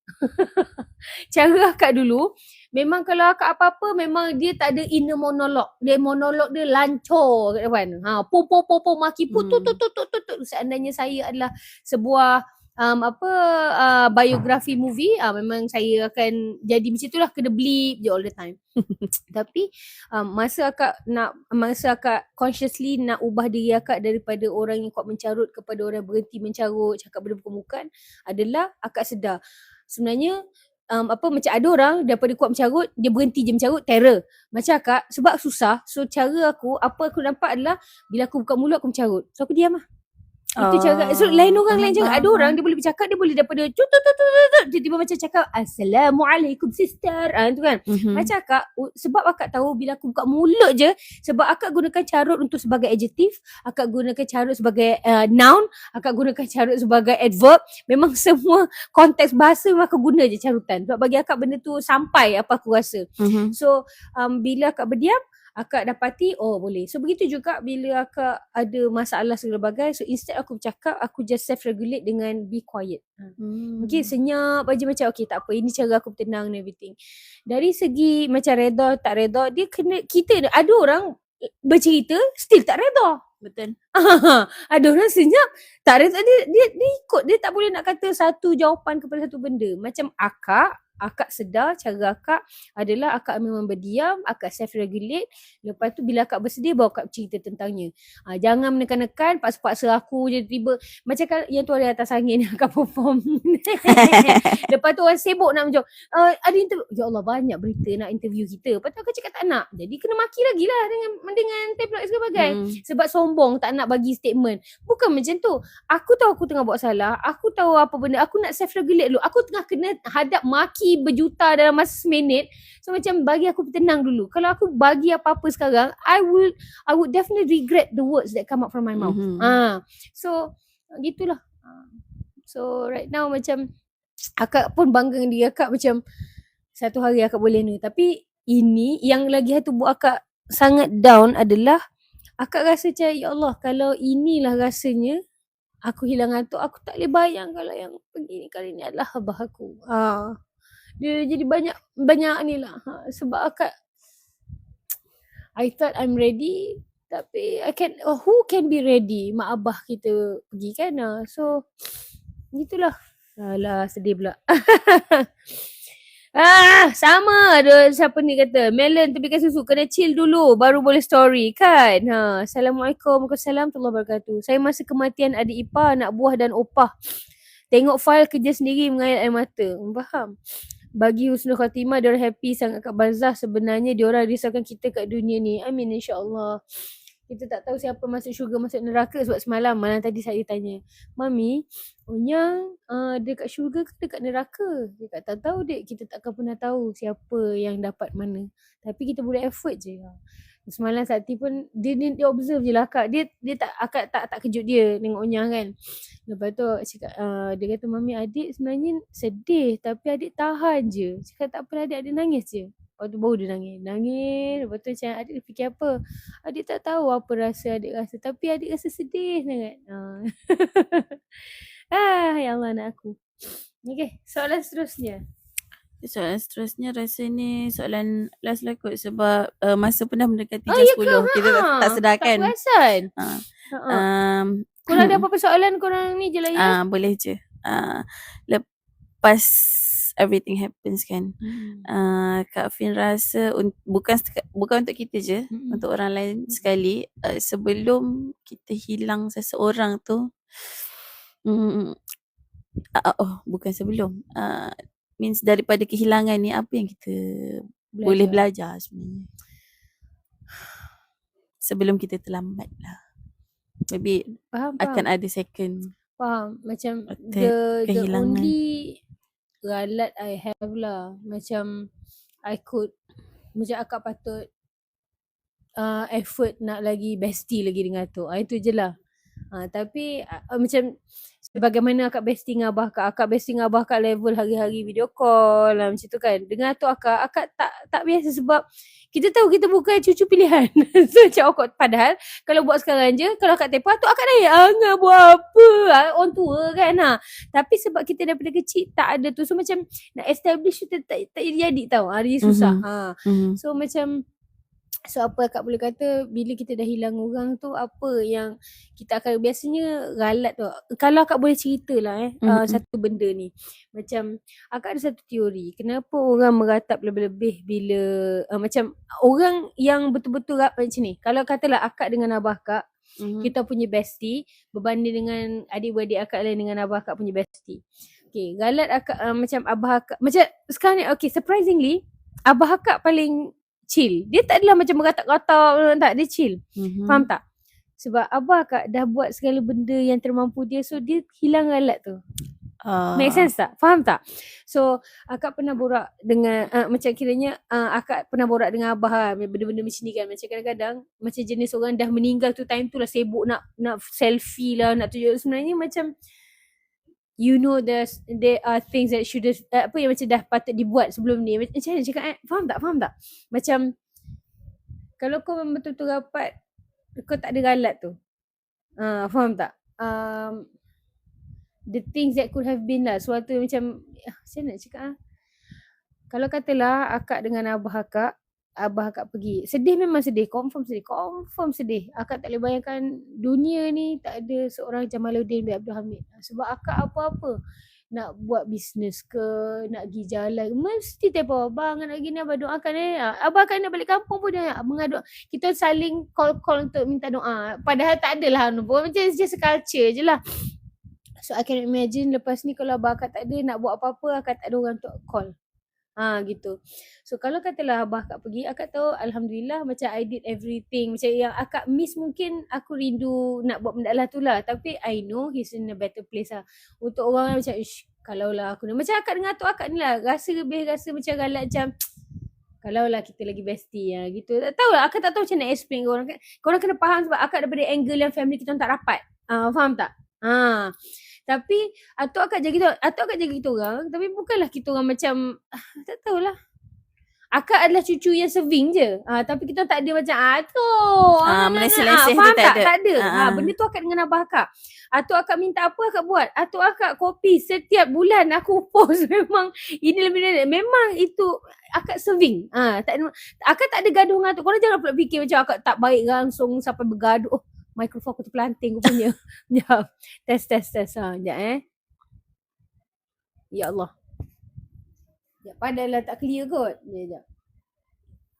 Cara akak dulu, memang kalau akak apa-apa, memang dia tak ada inner monolog. Monolog dia lancor kat depan. Pom maki tut. Seandainya saya adalah sebuah biografi movie, memang saya akan jadi macam itulah, kena blip je all the time. Tapi masa akak consciously nak ubah diri akak daripada orang yang kuat mencarut kepada orang berhenti mencarut, cakap benda bukan-bukan, adalah akak sedar sebenarnya macam ada orang daripada kuat mencarut, dia berhenti je mencarut, terror. Macam akak, sebab susah, so cara aku, apa aku nampak adalah bila aku buka mulut aku mencarut, so aku diam lah. Itu cara. So lain orang lain cara. Ada orang dia boleh bercakap, dia boleh daripada tiba-tiba macam cakap Assalamualaikum sister, tu kan. Macam akak, sebab akak tahu bila aku buka mulut je, sebab akak gunakan carut untuk sebagai adjektif, akak gunakan carut sebagai noun, akak gunakan carut sebagai adverb. Memang semua konteks bahasa memang aku guna je carutan. Sebab bagi akak benda tu sampai apa aku rasa. So bila akak berdiam, akak dapati boleh. So begitu juga bila akak ada masalah segala bagai, so instead aku bercakap, aku just self-regulate dengan be quiet. Okay, senyap aja macam okay tak apa, ini cara aku bertenang and everything. Dari segi macam reda tak reda, dia kena, kita ada orang bercerita still tak reda. Betul. Ada orang senyap tak reda, dia ikut, dia tak boleh nak kata satu jawapan kepada satu benda. Macam akak sedar cara akak adalah akak memang berdiam, akak self-regulate. Lepas tu bila akak bersedia, baru akak cerita tentangnya. Jangan menekan-nekan, paksa-paksa aku je tiba. Macam yang tu ada atas angin yang akak perform. Lepas tu orang sibuk nak menjawab. Ada interview. Ya Allah, banyak berita nak interview kita. Lepas tu akak cakap tak nak. Jadi kena maki lagi lah dengan tabloid sebagai. Sebab sombong, tak nak bagi statement. Bukan macam tu. Aku tahu aku tengah buat salah. Aku tahu apa benda. Aku nak self-regulate dulu. Aku tengah kena hadap maki berjuta dalam masa seminit. So macam bagi aku tenang dulu. Kalau aku bagi apa-apa sekarang, I would definitely regret the words that come out from my mouth. So gitulah. So right now macam akak pun bangga dengan diri akak, macam satu hari akak boleh ni. Tapi ini yang lagi satu buat akak sangat down adalah akak rasa macam ya Allah, kalau inilah rasanya aku hilang hantu, aku tak boleh bayang kalau yang pergi ni kali ni adalah abah aku. Dia jadi banyak ni lah. Sebab akak, I thought I'm ready, tapi who can be ready? Mak abah kita pergi kan. So gitulah. Alah, sedih pula. Sama ada siapa ni kata, Melon tepikan susu, kena chill dulu baru boleh story kan. Assalamualaikum warahmatullahi wabarakatuh. Saya masa kematian adik ipar, anak buah dan opah, tengok file kerja sendiri mengalir air mata. Faham? Bagi husnul khatimah, diorang happy sangat kat barzah. Sebenarnya diorang risaukan kita kat dunia ni. Amin insyaAllah. Kita tak tahu siapa masuk syurga masuk neraka. Sebab semalam malam tadi saya tanya, Mami, Onyang dekat syurga ke dekat neraka? Dia kata tak tahu dek, kita takkan pernah tahu siapa yang dapat mana. Tapi kita boleh effort je. Semalam Sakti pun dia observe je lah akak. Dia akak tak kejut dia tengok Onyang kan. Lepas tu cakap, dia kata Mami, adik sebenarnya sedih tapi adik tahan je. Cakap tak apa, adik nangis je. Lepas tu baru dia nangis. Lepas tu macam adik fikir apa? Adik tak tahu apa rasa adik rasa. Tapi adik rasa sedih sangat. Ya Allah anak aku. Okay, soalan seterusnya. Soalan seterusnya rasa ni soalan last lah kot sebab masa pernah mendekati jam 10. Kita tak sedarkan. Tak perasan. Korang ada apa-apa soalan korang ni je lah ya? Boleh je. Lepas everything happens kan. Kak Fin rasa bukan untuk kita je, untuk orang lain sekali, sebelum kita hilang seseorang tu, bukan sebelum, means daripada kehilangan ni apa yang kita boleh belajar sebenarnya sebelum kita terlambat lah. Maybe akan ada second. Faham. Macam the only galat I have lah. Macam macam akak patut effort nak lagi bestie lagi dengan tu. Itu je lah. Tapi macam sebagaimana akak bestie dengan abah akak bestie dengan abah akak level hari-hari video call lah, macam tu kan. Dengan tu akak tak biasa sebab kita tahu kita bukan cucu pilihan. So macam awkward. Padahal kalau buat sekarang je, kalau akak tepa tu akak naik, ngah buat apa, orang tua kan. Tapi sebab kita daripada kecil tak ada tu, so macam nak establish tu tak jadi tau. Dia susah. So macam apa akak boleh kata, bila kita dah hilang orang tu, apa yang kita akan biasanya galat tu. Kalau akak boleh cerita lah satu benda ni. Macam akak ada satu teori, kenapa orang meratap lebih-lebih bila macam orang yang betul-betul macam ni. Kalau katalah akak dengan abah akak, kita punya bestie, berbanding dengan adik-beradik akak lain dengan abah akak punya bestie. Okay, galat akak macam abah akak, macam sekarang ni, okay, surprisingly abah akak paling chill. Dia tak adalah macam meratak-ratak, tak, dia chill. Faham tak? Sebab abah akak dah buat segala benda yang termampu dia, so dia hilang galat tu. Make sense tak? Faham tak? So akak pernah borak dengan macam kiranya akak pernah borak dengan abah benda-benda macam ni kan. Macam kadang-kadang macam jenis orang dah meninggal tu, time tu lah sibuk nak selfie lah, nak tunjuk. Sebenarnya macam you know there are things that should apa yang macam dah patut dibuat sebelum ni. Macam mana cakap faham tak? Macam kalau kau betul-betul rapat, kau tak ada galat tu. Faham tak? The things that could have been lah, suatu macam macam mana cakap kalau katalah akak dengan abah akak pergi, sedih, memang sedih, confirm sedih. Akak tak boleh bayangkan dunia ni tak ada seorang Jamaluddin bin Abdul Hamid. Sebab akak apa-apa nak buat bisnes ke, nak pergi jalan, mesti tepa abang nak gini, abang doakan abang akan nak balik kampung pun dia mengaduk, kita saling call untuk minta doa. Padahal tak adalah macam just culture je lah. So I can imagine lepas ni kalau abang akak tak ada nak buat apa-apa, akak tak ada orang untuk call. Gitu. So kalau katalah abah akak pergi, akak tahu alhamdulillah macam I did everything. Macam yang akak miss, mungkin aku rindu nak buat benda lah tu lah. Tapi I know he's in a better place lah. Untuk orang macam kalau lah aku ni, macam akak dengan atuk akak ni lah, rasa macam galat, macam kalau lah kita lagi bestie gitu. Tak tahu lah, akak tak tahu macam nak explain korang. Korang kena faham sebab akak daripada angle yang family kita tak rapat. Faham tak? Tapi atuk akak jaga kita orang, tapi bukanlah kita orang macam tak tahulah. Akak adalah cucu yang serving je. Tapi kita tak ada macam Malaysia-Malaysia faham tu tak ada. Tak ada. Benda tu akak dengan abah akak. Atuk akak minta apa akak buat. Atuk akak kopi setiap bulan aku post. Memang ini lebih, memang itu akak serving. Akak tak ada gaduh dengan atuk. Korang jangan pula fikir macam akak tak baik langsung sampai bergaduh. Mikrofon aku terpelanting rupanya. Sekejap. Test. Sekejap Ya Allah. Sekejap. Padahal tak clear kot. Sekejap.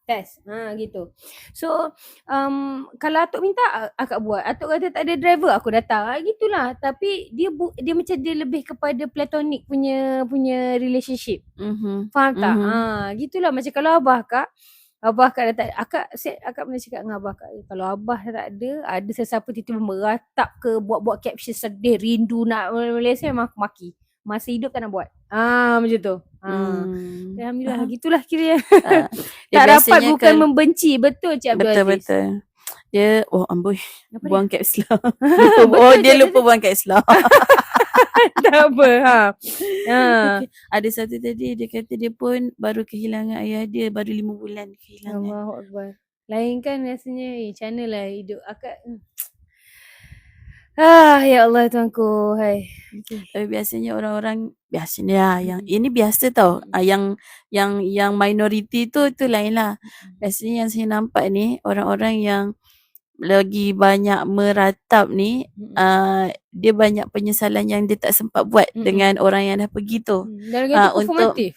Test. Gitu. So, kalau atuk minta, akak buat. Atuk kata tak ada driver, aku datang. Gitulah. Tapi dia macam dia lebih kepada platonic punya relationship. Faham tak? Gitulah. Macam kalau abah akak, Abah akak dah tak ada. Akak pernah cakap dengan abah akak, kalau abah dah tak ada sesiapa tiba-tiba meratap ke buat-buat caption sedih, rindu nak Malaysia, memang aku maki. Masa hidup tak nak buat. Macam tu. Alhamdulillah, gitulah kiranya. Tak rapat bukan membenci. Betul Cik Abdul Aziz. Betul. Dia, amboi, Apa buang caps lock. Dia lupa buang caps lock. Tak apa. Okay. Ada satu tadi dia kata dia pun baru kehilangan ayah dia, baru 5 bulan kehilangan. Allahu Akbar. Lain kan rasanya, macam mana lah hidup akak. Ya Allah Tuanku. Hai. Tapi biasanya orang-orang yang ini biasa tau. Yang minoriti tu lain lah. Biasanya yang saya nampak ni orang-orang yang lagi banyak meratap ni, dia banyak penyesalan yang dia tak sempat buat dengan orang yang dah pergi tu. Dan lagi tu performatif.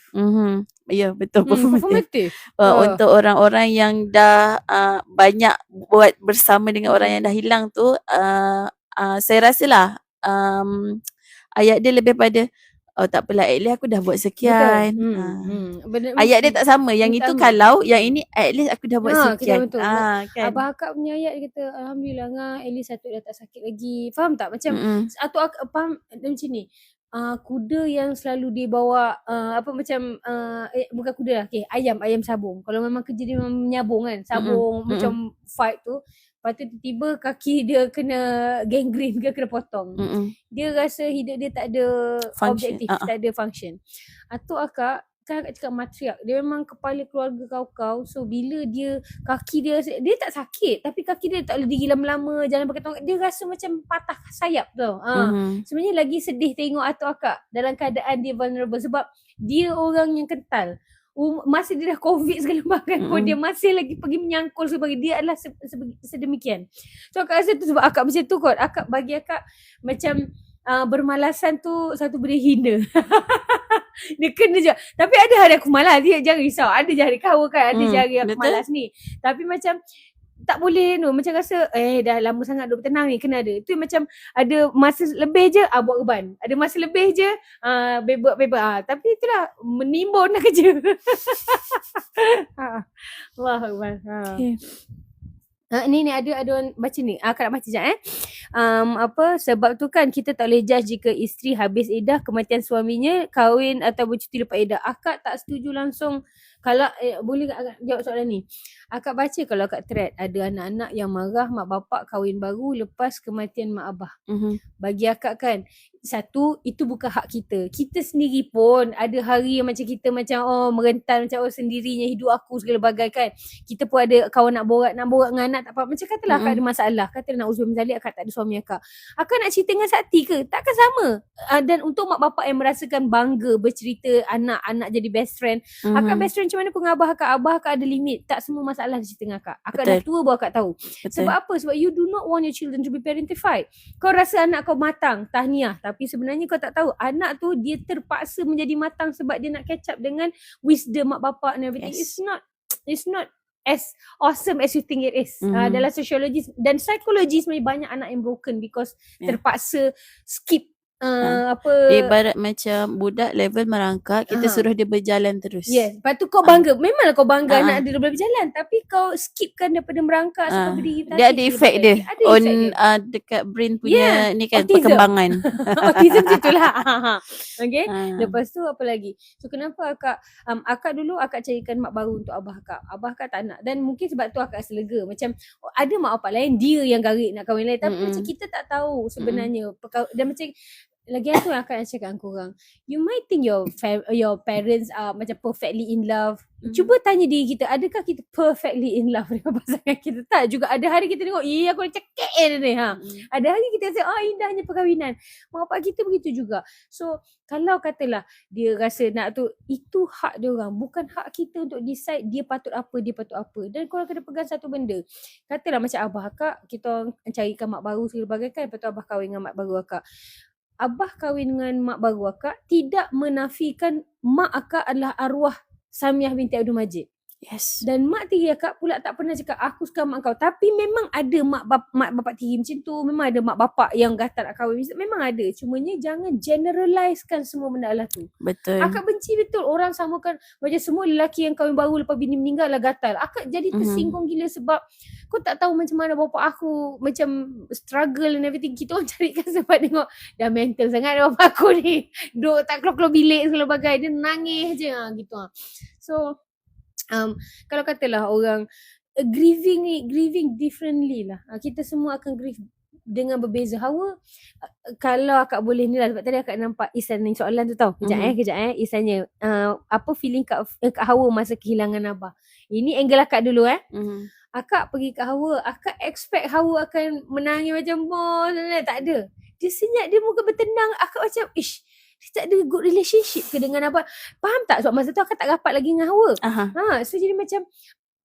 Ya betul, performatif. Performatif. Untuk orang-orang yang dah banyak buat bersama dengan orang yang dah hilang tu, saya rasalah ayat dia lebih pada tak apalah, at least aku dah buat sekian. Ayat dia tak sama. Yang itu kalau, yang ini at least aku dah buat sekian. Betul. Kan? Abah akak punya ayat dia kata, Alhamdulillah Ngah, at least satu dah tak sakit lagi. Faham tak? Macam atau faham macam ni. Kuda yang selalu dia bawa bukan kuda lah, ayam sabung. Kalau memang kerja dia memang menyabung kan, sabung macam fight tu. Lepas tu tiba-tiba kaki dia kena gangrene ke, kena potong. Dia rasa hidup dia tak ada objektif, tak ada function. Atau akak cakap matriark, dia memang kepala keluarga kau. So bila dia kaki dia tak sakit, tapi kaki dia tak boleh diri lama-lama, jalan pakai tongkat, dia rasa macam patah sayap tau. Sebenarnya lagi sedih tengok atuk akak dalam keadaan dia vulnerable sebab dia orang yang kental. Masa dia dah COVID segala macam pun dia masih lagi pergi menyangkul sebagai dia adalah sedemikian. So akak rasa tu sebab akak macam tu kot. Akak bagi akak macam bermalasan tu satu benda hina. Dia kena je. Tapi ada hari aku malas. Dia jangan risau. Ada je hari kau kan. Ada je hari aku malas ni. Tapi macam tak boleh macam rasa dah lama sangat duduk tenang ni, kena ada. Itu macam ada masa lebih je buat reban. Ada masa lebih je bebek. Tapi itulah menimbun lah kerja. Allah Akbar. Ni ada orang baca ni. Akak nak baca sekejap sebab tu kan kita tak boleh judge jika isteri habis iddah kematian suaminya, kahwin atau bercuti lepas iddah. Akak tak setuju langsung. Kalau boleh akak jawab soalan ni. Akak baca kalau kat thread ada anak-anak yang marah mak bapak kahwin baru lepas kematian mak abah. Bagi akak kan, satu, itu bukan hak kita. Kita sendiri pun ada hari yang macam kita macam merentan macam sendirinya hidup aku segala bagai kan. Kita pun ada kawan nak borak dengan anak tak apa. Macam katalah akak ada masalah. Katalah nak uzur menjalik akak tak ada suami akak. Akak nak cerita dengan Sakti ke? Takkan sama. Dan untuk mak bapak yang merasakan bangga bercerita anak-anak jadi best friend. Akak best friend macam mana pun dengan abah akak ada limit. Tak semua masalah cerita dengan akak. Akak dah tua baru akak tahu. Sebab apa? Sebab you do not want your children to be parentified. Kau rasa anak kau matang, tahniah. Tapi sebenarnya kau tak tahu anak tu dia terpaksa menjadi matang sebab dia nak catch up dengan wisdom mak bapak and everything. It's not as awesome as you think it is. Dalam sosiologi dan psikologi sebenarnya banyak anak yang broken because terpaksa skip ibarat macam budak level merangkak, kita suruh dia berjalan terus. Yes. Lepas tu kau bangga. Memanglah kau bangga anak dia boleh berjalan, tapi kau skipkan daripada merangkak sampai berdiri. Dia ada efek dia dekat brain punya ni kan, autism. Perkembangan. Autism itulah. Okay. Lepas tu apa lagi? So kenapa akak dulu akak carikan mak baru untuk abah akak. Abah akak tak nak. Dan mungkin sebab tu akak selega. Macam ada mak bapak lain dia yang garik nak kahwin lain, tapi macam kita tak tahu sebenarnya. Dan macam lagi tu yang akan cakap dengan korang, you might think your parents are macam perfectly in love. Cuba tanya diri kita, adakah kita perfectly in love dengan pasangan kita? Tak juga. Ada hari kita tengok, aku dah cekek ni. Ada hari kita rasa, indahnya perkahwinan. Mak bapak kita begitu juga. So kalau katalah dia rasa nak tu, itu hak dia orang. Bukan hak kita untuk decide dia patut apa. Dan korang kena pegang satu benda. Katalah macam abah akak, kita carikan mak baru segala bagai kan, lepas tu abah kahwin dengan mak baru akak. Abah kahwin dengan mak baru akak tidak menafikan mak akak adalah arwah Samiah binti Abdul Majid. Yes. Dan mak tiri akak pula tak pernah cakap aku suka mak kau. Tapi memang ada mak bapak tiri macam tu. Memang ada mak bapak yang gatal nak kahwin. Memang ada. Cumanya jangan generalizekan semua benda lah tu. Betul. Akak benci betul orang samakan macam semua lelaki yang kahwin baru lepas bini meninggal lah gatal. Akak jadi tersinggung gila sebab kau tak tahu macam mana bapak aku macam struggle and everything. Kita orang carikan sebab tengok dah mental sangat bapak aku ni. Duk tak keluar-keluar bilik segala bagai. Dia nangis je gitu. So kalau katalah orang grieving differently lah. Kita semua akan grieve dengan berbeza. Hawa, kalau akak boleh ni lah, sebab tadi akak nampak Isan ni soalan tu tau. Kejap Isannya. Apa feeling Kak Hawa masa kehilangan Abah? Ini angle akak dulu Akak pergi kat Hawa, akak expect Hawa akan menangis macam bos. Tak ada. Dia senyap, dia muka bertenang. Akak macam, dia tak ada good relationship ke dengan Abah. Faham tak? Sebab masa tu akak tak rapat lagi dengan Hawa. So jadi macam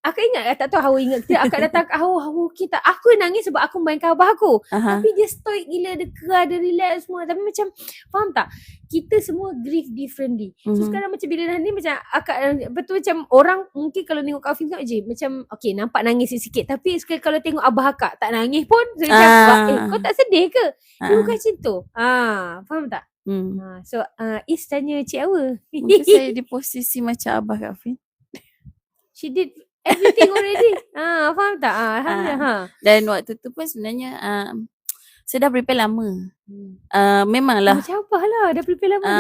akak ingat tak tahu Hawa ingat kita. Akak datang kat Hawa kita. Aku nangis sebab aku mainkan Abah aku. Tapi dia stoic gila, dia kerah, dia relax semua. Tapi macam faham tak? Kita semua grieve differently. So sekarang macam bila dah ni macam akak betul macam orang mungkin kalau tengok Kak Fin macam okay nampak nangis sikit. Tapi sekali kalau tengok Abah akak tak nangis pun. So macam kau tak sedih ke? Dia bukan macam tu. Faham tak? So Is tanya Cik Awa. Mungkin saya di posisi macam Abah Kak Fin. She did everything already. Faham tak? Alhamdulillah. Dan waktu tu pun sebenarnya saya dah prepare lama. Memanglah. Macam Abah lah, dah prepare lama.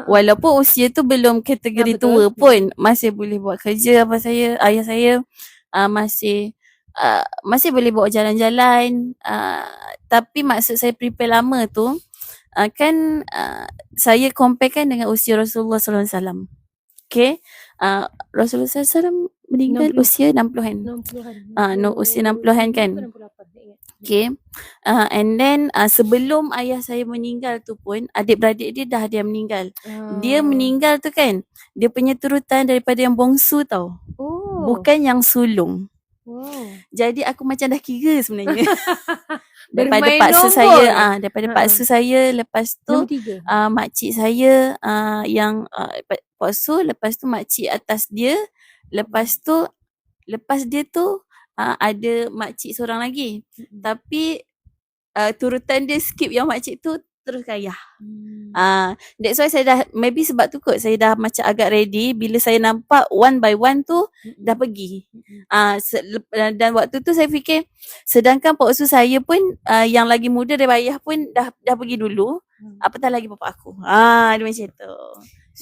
Walaupun usia tu belum kategori tua pun, masih boleh buat kerja. Ayah saya masih boleh bawa jalan-jalan. Tapi maksud saya prepare lama tu, saya comparekan dengan usia Rasulullah SAW. Okay. Rasulullah SAW meninggal 60. Usia 60-an. Usia 60-an kan. Okay. And then sebelum ayah saya meninggal tu pun, adik-beradik dia dah ada yang meninggal. Dia meninggal tu kan, dia punya turutan daripada yang bongsu tau. Bukan yang sulung. Jadi aku macam dah kira sebenarnya. Daripada paksa saya, paksa saya, lepas tu makcik saya yang paksu, lepas tu makcik atas dia, lepas dia tu ada makcik seorang lagi. Tapi turutan dia skip yang makcik tu terus ke ayah. That's why saya dah, maybe sebab tu kot saya dah macam agak ready bila saya nampak one by one tu dah pergi. Dan waktu tu saya fikir, sedangkan pak usu saya pun yang lagi muda daripada ayah pun dah pergi dulu, apatah lagi bapa aku. Dia macam tu.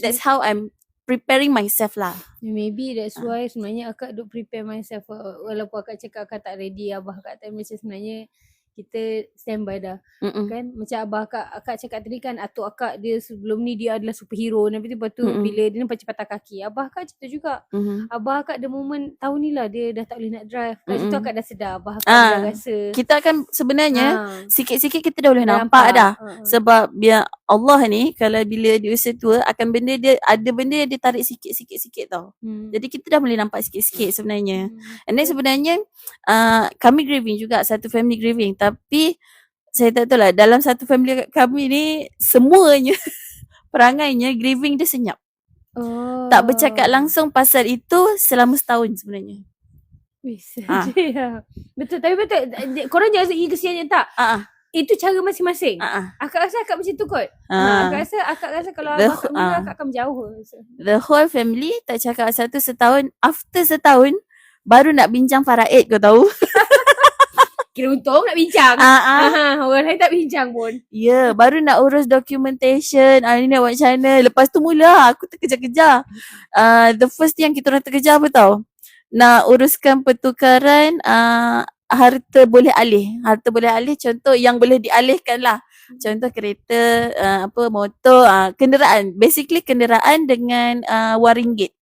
That's how I'm preparing myself lah. Maybe that's why sebenarnya akak duk prepare myself. Walaupun akak cakap akak tak ready, Abah akak time macam sebenarnya kita standby dah. Kan macam Abah akak cakap tadi kan, atuk akak dia sebelum ni dia adalah superhero. Lepas tu bila dia nampak patah kaki, Abah akak cerita juga. Abah akak the moment tahun ni lah dia dah tak boleh nak drive. Kat situ akak dah sedar. Abah akak dah rasa kita akan sebenarnya sikit-sikit kita dah boleh nampak dah. Sebab biar Allah ni kalau bila dia usia tua akan ada benda yang dia tarik sikit-sikit tau. Jadi kita dah boleh nampak sikit-sikit sebenarnya. And then sebenarnya kami grieving juga, satu family grieving. Tapi saya tak tahu lah, dalam satu family kami ni semuanya perangainya grieving dia senyap. Tak bercakap langsung pasal itu selama setahun sebenarnya. Betul, tapi betul. Korang jangan rasa kesiannya tak? Itu cara masing-masing. Akak rasa akak macam tu kot. Akak rasa kalau akak muda akak akan menjauh. The whole family tak cakap setahun. After setahun baru nak bincang faraid, kau tahu. Kira untung nak bincang. Orang lain tak bincang pun. Ya, baru nak urus documentation. Ni nak buat macam mana. Lepas tu mula aku terkejar-kejar. The first yang kita orang terkejar apa tau? Nak uruskan pertukaran harta boleh alih. Harta boleh alih, contoh yang boleh dialihkan lah. Contoh kereta, motor, kenderaan. Basically kenderaan dengan wang ringgit.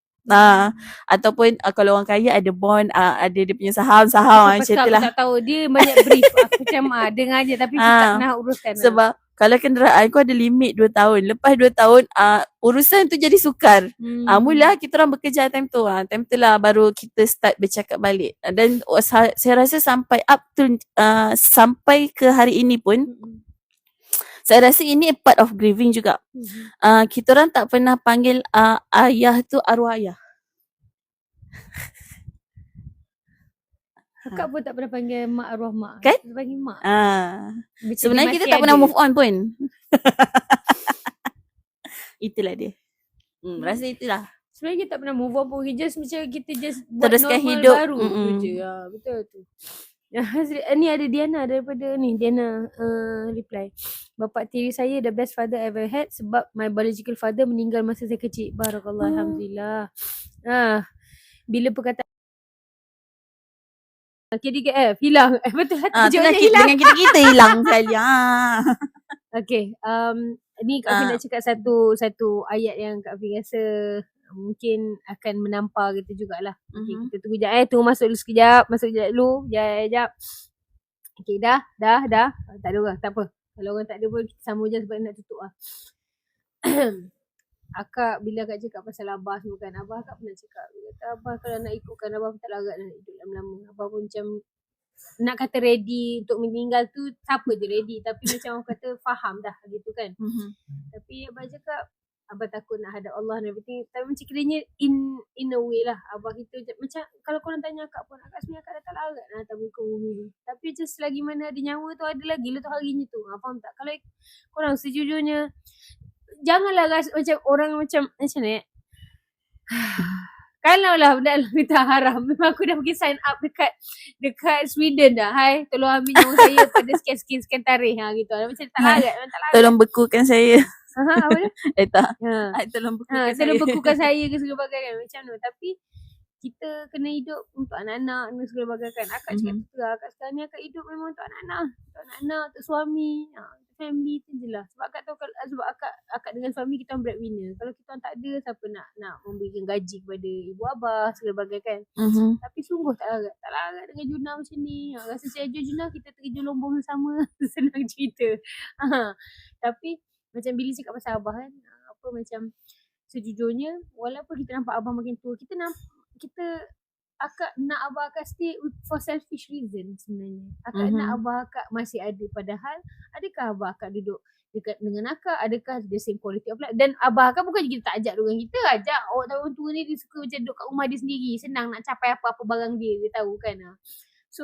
Ataupun kalau orang kaya ada bond, ada dia punya saham macam tu lah. Aku tak tahu, dia banyak brief. Aku macam dengar je tapi kita tak pernah uruskan. Sebab kalau kenderaan kau ada limit 2 tahun. Lepas 2 tahun urusan tu jadi sukar. Mula kita orang bekerja time tu. Time tu lah baru kita start bercakap balik. Dan saya rasa sampai sampai ke hari ini pun saya rasa ini a part of grieving juga. Kita orang tak pernah panggil ayah tu arwah ayah. Akak pun tak pernah panggil mak arwah mak. Kan? Kita panggil mak. Sebenarnya kita tak pernah move on pun. Itulah dia. Rasa itulah. Sebenarnya kita tak pernah move on pun. Kita just buat Teruskan normal hidup. baru je. Betul tu. Ni ada Diana daripada ni. Diana reply. Bapak tiri saya the best father I ever had sebab my biological father meninggal masa saya kecil. Barakallah. Alhamdulillah. Bila perkataan KDKF hilang. Betul lah tujuannya hilang. Dengan kita hilang sekali. Okay. Ni Kak Afi nak cakap satu ayat yang Kak Afi rasa mungkin akan menampar kita jugalah. Okay, kita tunggu sekejap tunggu masuk dulu sekejap. Masuk sekejap dulu. Sekejap. Okay, dah. Tak ada orang, tak apa. Kalau orang tak ada pun kita sambung je sebab nak tutup lah. Akak, bila akak cakap pasal Abah semua kan, Abah akak pernah cakap, kata Abah kalau nak ikutkan Abah tak larat nak hidup lama-lama. Abah pun macam nak kata ready untuk meninggal tu, siapa je ready. Tapi macam orang kata faham dah gitu kan. Tapi Abah cakap, Abah takut nak hadap Allah and everything. Tapi macam kiranya in a way lah. Abah kita macam kalau korang tanya akak pun, akak sebenarnya akak dah tak larat nak atas muka bumi ni. Tapi macam selagi mana ada nyawa tu ada lagi lah tu harinya tu. Faham tak? Kalau korang sejujurnya, janganlah rasa macam orang macam ni. Kalau lah benda kita haram, memang aku dah pergi sign up dekat Sweden dah. Hai, tolong ambil nyawa saya pada sekian tarikh gitu. Macam tak larat. Tolong bekukan saya. Apa dia? Tak. Tolong bekukan saya. Tolong bekukan saya ke segala bagai kan. Macam tu. Tapi kita kena hidup untuk anak-anak dan segala bagai kan. Akak cakap tu lah. Akak sekarang ni akak hidup memang untuk anak-anak. Untuk anak-anak, untuk suami. Family tu je lah. Sebab akak tahu sebab akak dengan suami kita orang breadwinner. Kalau kita orang tak ada, siapa nak memberikan gaji kepada ibu abah segala bagai kan. Tapi sungguh tak larat dengan Juna macam ni. Rasa saya Juna kita terjun lombong sama. Senang cerita. Tapi macam Billy cakap pasal abah kan. Apa macam sejujurnya walaupun kita nampak abah makin tua, akak nak abah akak stay for selfish reason sebenarnya. Akak nak abah akak masih ada. Padahal adakah abah akak duduk dekat dengan akak? Adakah the same quality of life? Dan abah akak bukan kita tak ajak dengan kita. Ajak orang tua ni dia suka macam duduk kat rumah dia sendiri. Senang nak capai apa-apa barang dia tahu kan. So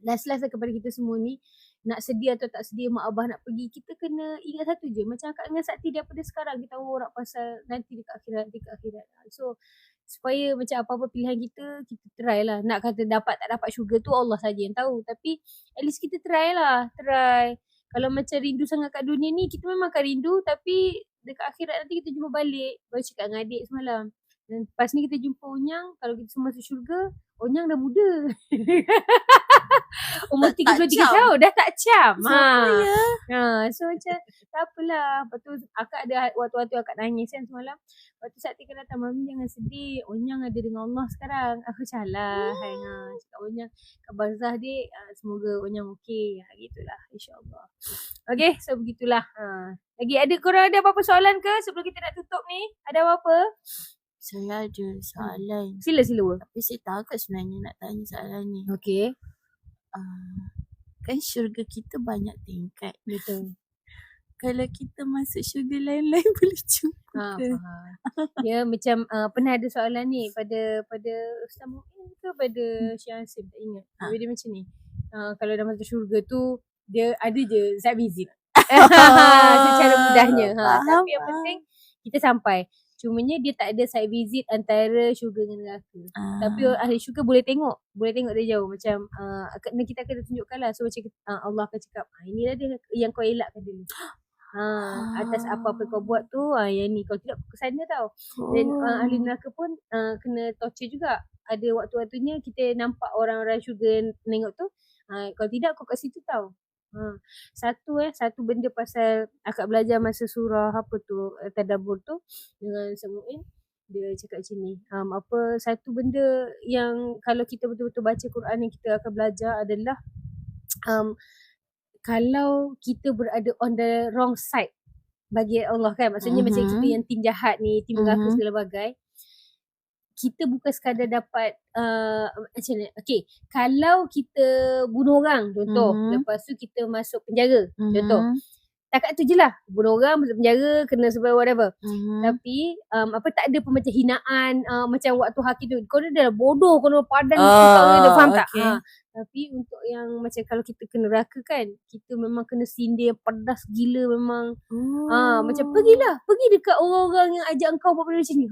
last kepada kita semua ni, nak sedia atau tak sedia mak abah nak pergi, kita kena ingat satu je. Macam akak dengan Sakti daripada sekarang kita borak pasal nanti dekat akhirat. So supaya macam apa-apa pilihan kita try lah. Nak kata dapat tak dapat syurga tu Allah saja yang tahu. Tapi at least kita try lah. Kalau macam rindu sangat kat dunia ni, kita memang akan rindu. Tapi dekat akhirat nanti kita jumpa balik. Baru cakap dengan adik semalam. Dan lepas ni kita jumpa Onyang. Kalau kita semua masuk syurga, Onyang dah muda. Umur 33 tahun dah tak cam. So macam tak apalah. Lepas tu akak ada waktu-waktu akak nangis kan semalam. Lepas tu Sakti kata Mami jangan sedih. Onyang ada dengan Allah sekarang. Aku calah. Cakap Onyang kat barzah dik. Semoga Onyang okey. Gitulah insyaAllah. Okay, so begitulah. Lagi korang ada apa-apa soalan ke sebelum kita nak tutup ni? Ada apa-apa? Saya ada soalan. Sila. Tapi saya takut sebenarnya nak tanya soalan ni. Okay. Kan syurga kita banyak tingkat. Betul. Kalau kita masuk syurga lain-lain boleh jumpa ke? Ya macam pernah ada soalan ni pada Ustaz Mu'in ke pada Syah Hasim, tak ingat. Tapi dia macam ni. Kalau dah masuk syurga tu dia ada je site visit. Secara mudahnya. Tapi yang penting kita sampai. Cumanya dia tak ada site visit antara syurga dengan neraka. Tapi ahli syurga boleh tengok dari jauh. Macam kita akan tunjukkan lah. So macam Allah akan cakap, inilah dia yang kau elakkan dulu. Atas apa-apa kau buat tu, yang ni kau tidak ke sana tau. Dan ahli neraka pun kena torture juga. Ada waktu-waktunya kita nampak orang-orang syurga tengok tu. Kalau tidak kau kat situ tau. Satu benda pasal akak belajar masa surah apa tu Tadabbur tu dengan Samu'in, dia cakap macam ni, satu benda yang kalau kita betul-betul baca Quran yang kita akan belajar adalah kalau kita berada on the wrong side bagi Allah kan, maksudnya macam kita yang tim jahat ni, tim neraka segala bagai, kita bukan sekadar dapat macam ni. Okay, kalau kita bunuh orang contoh, lepas tu kita masuk penjara contoh, Takat tu je lah. Bunuh orang, masuk penjara, kena sebab whatever. Tapi tak ada pun macam hinaan macam waktu Hakim tu. Kau dah bodoh, kau dah padan kita, faham tak? Tapi untuk yang macam kalau kita kena neraka kan, kita memang kena sindir pedas gila memang. Macam pergi dekat orang-orang yang ajak engkau buat benda macam ni.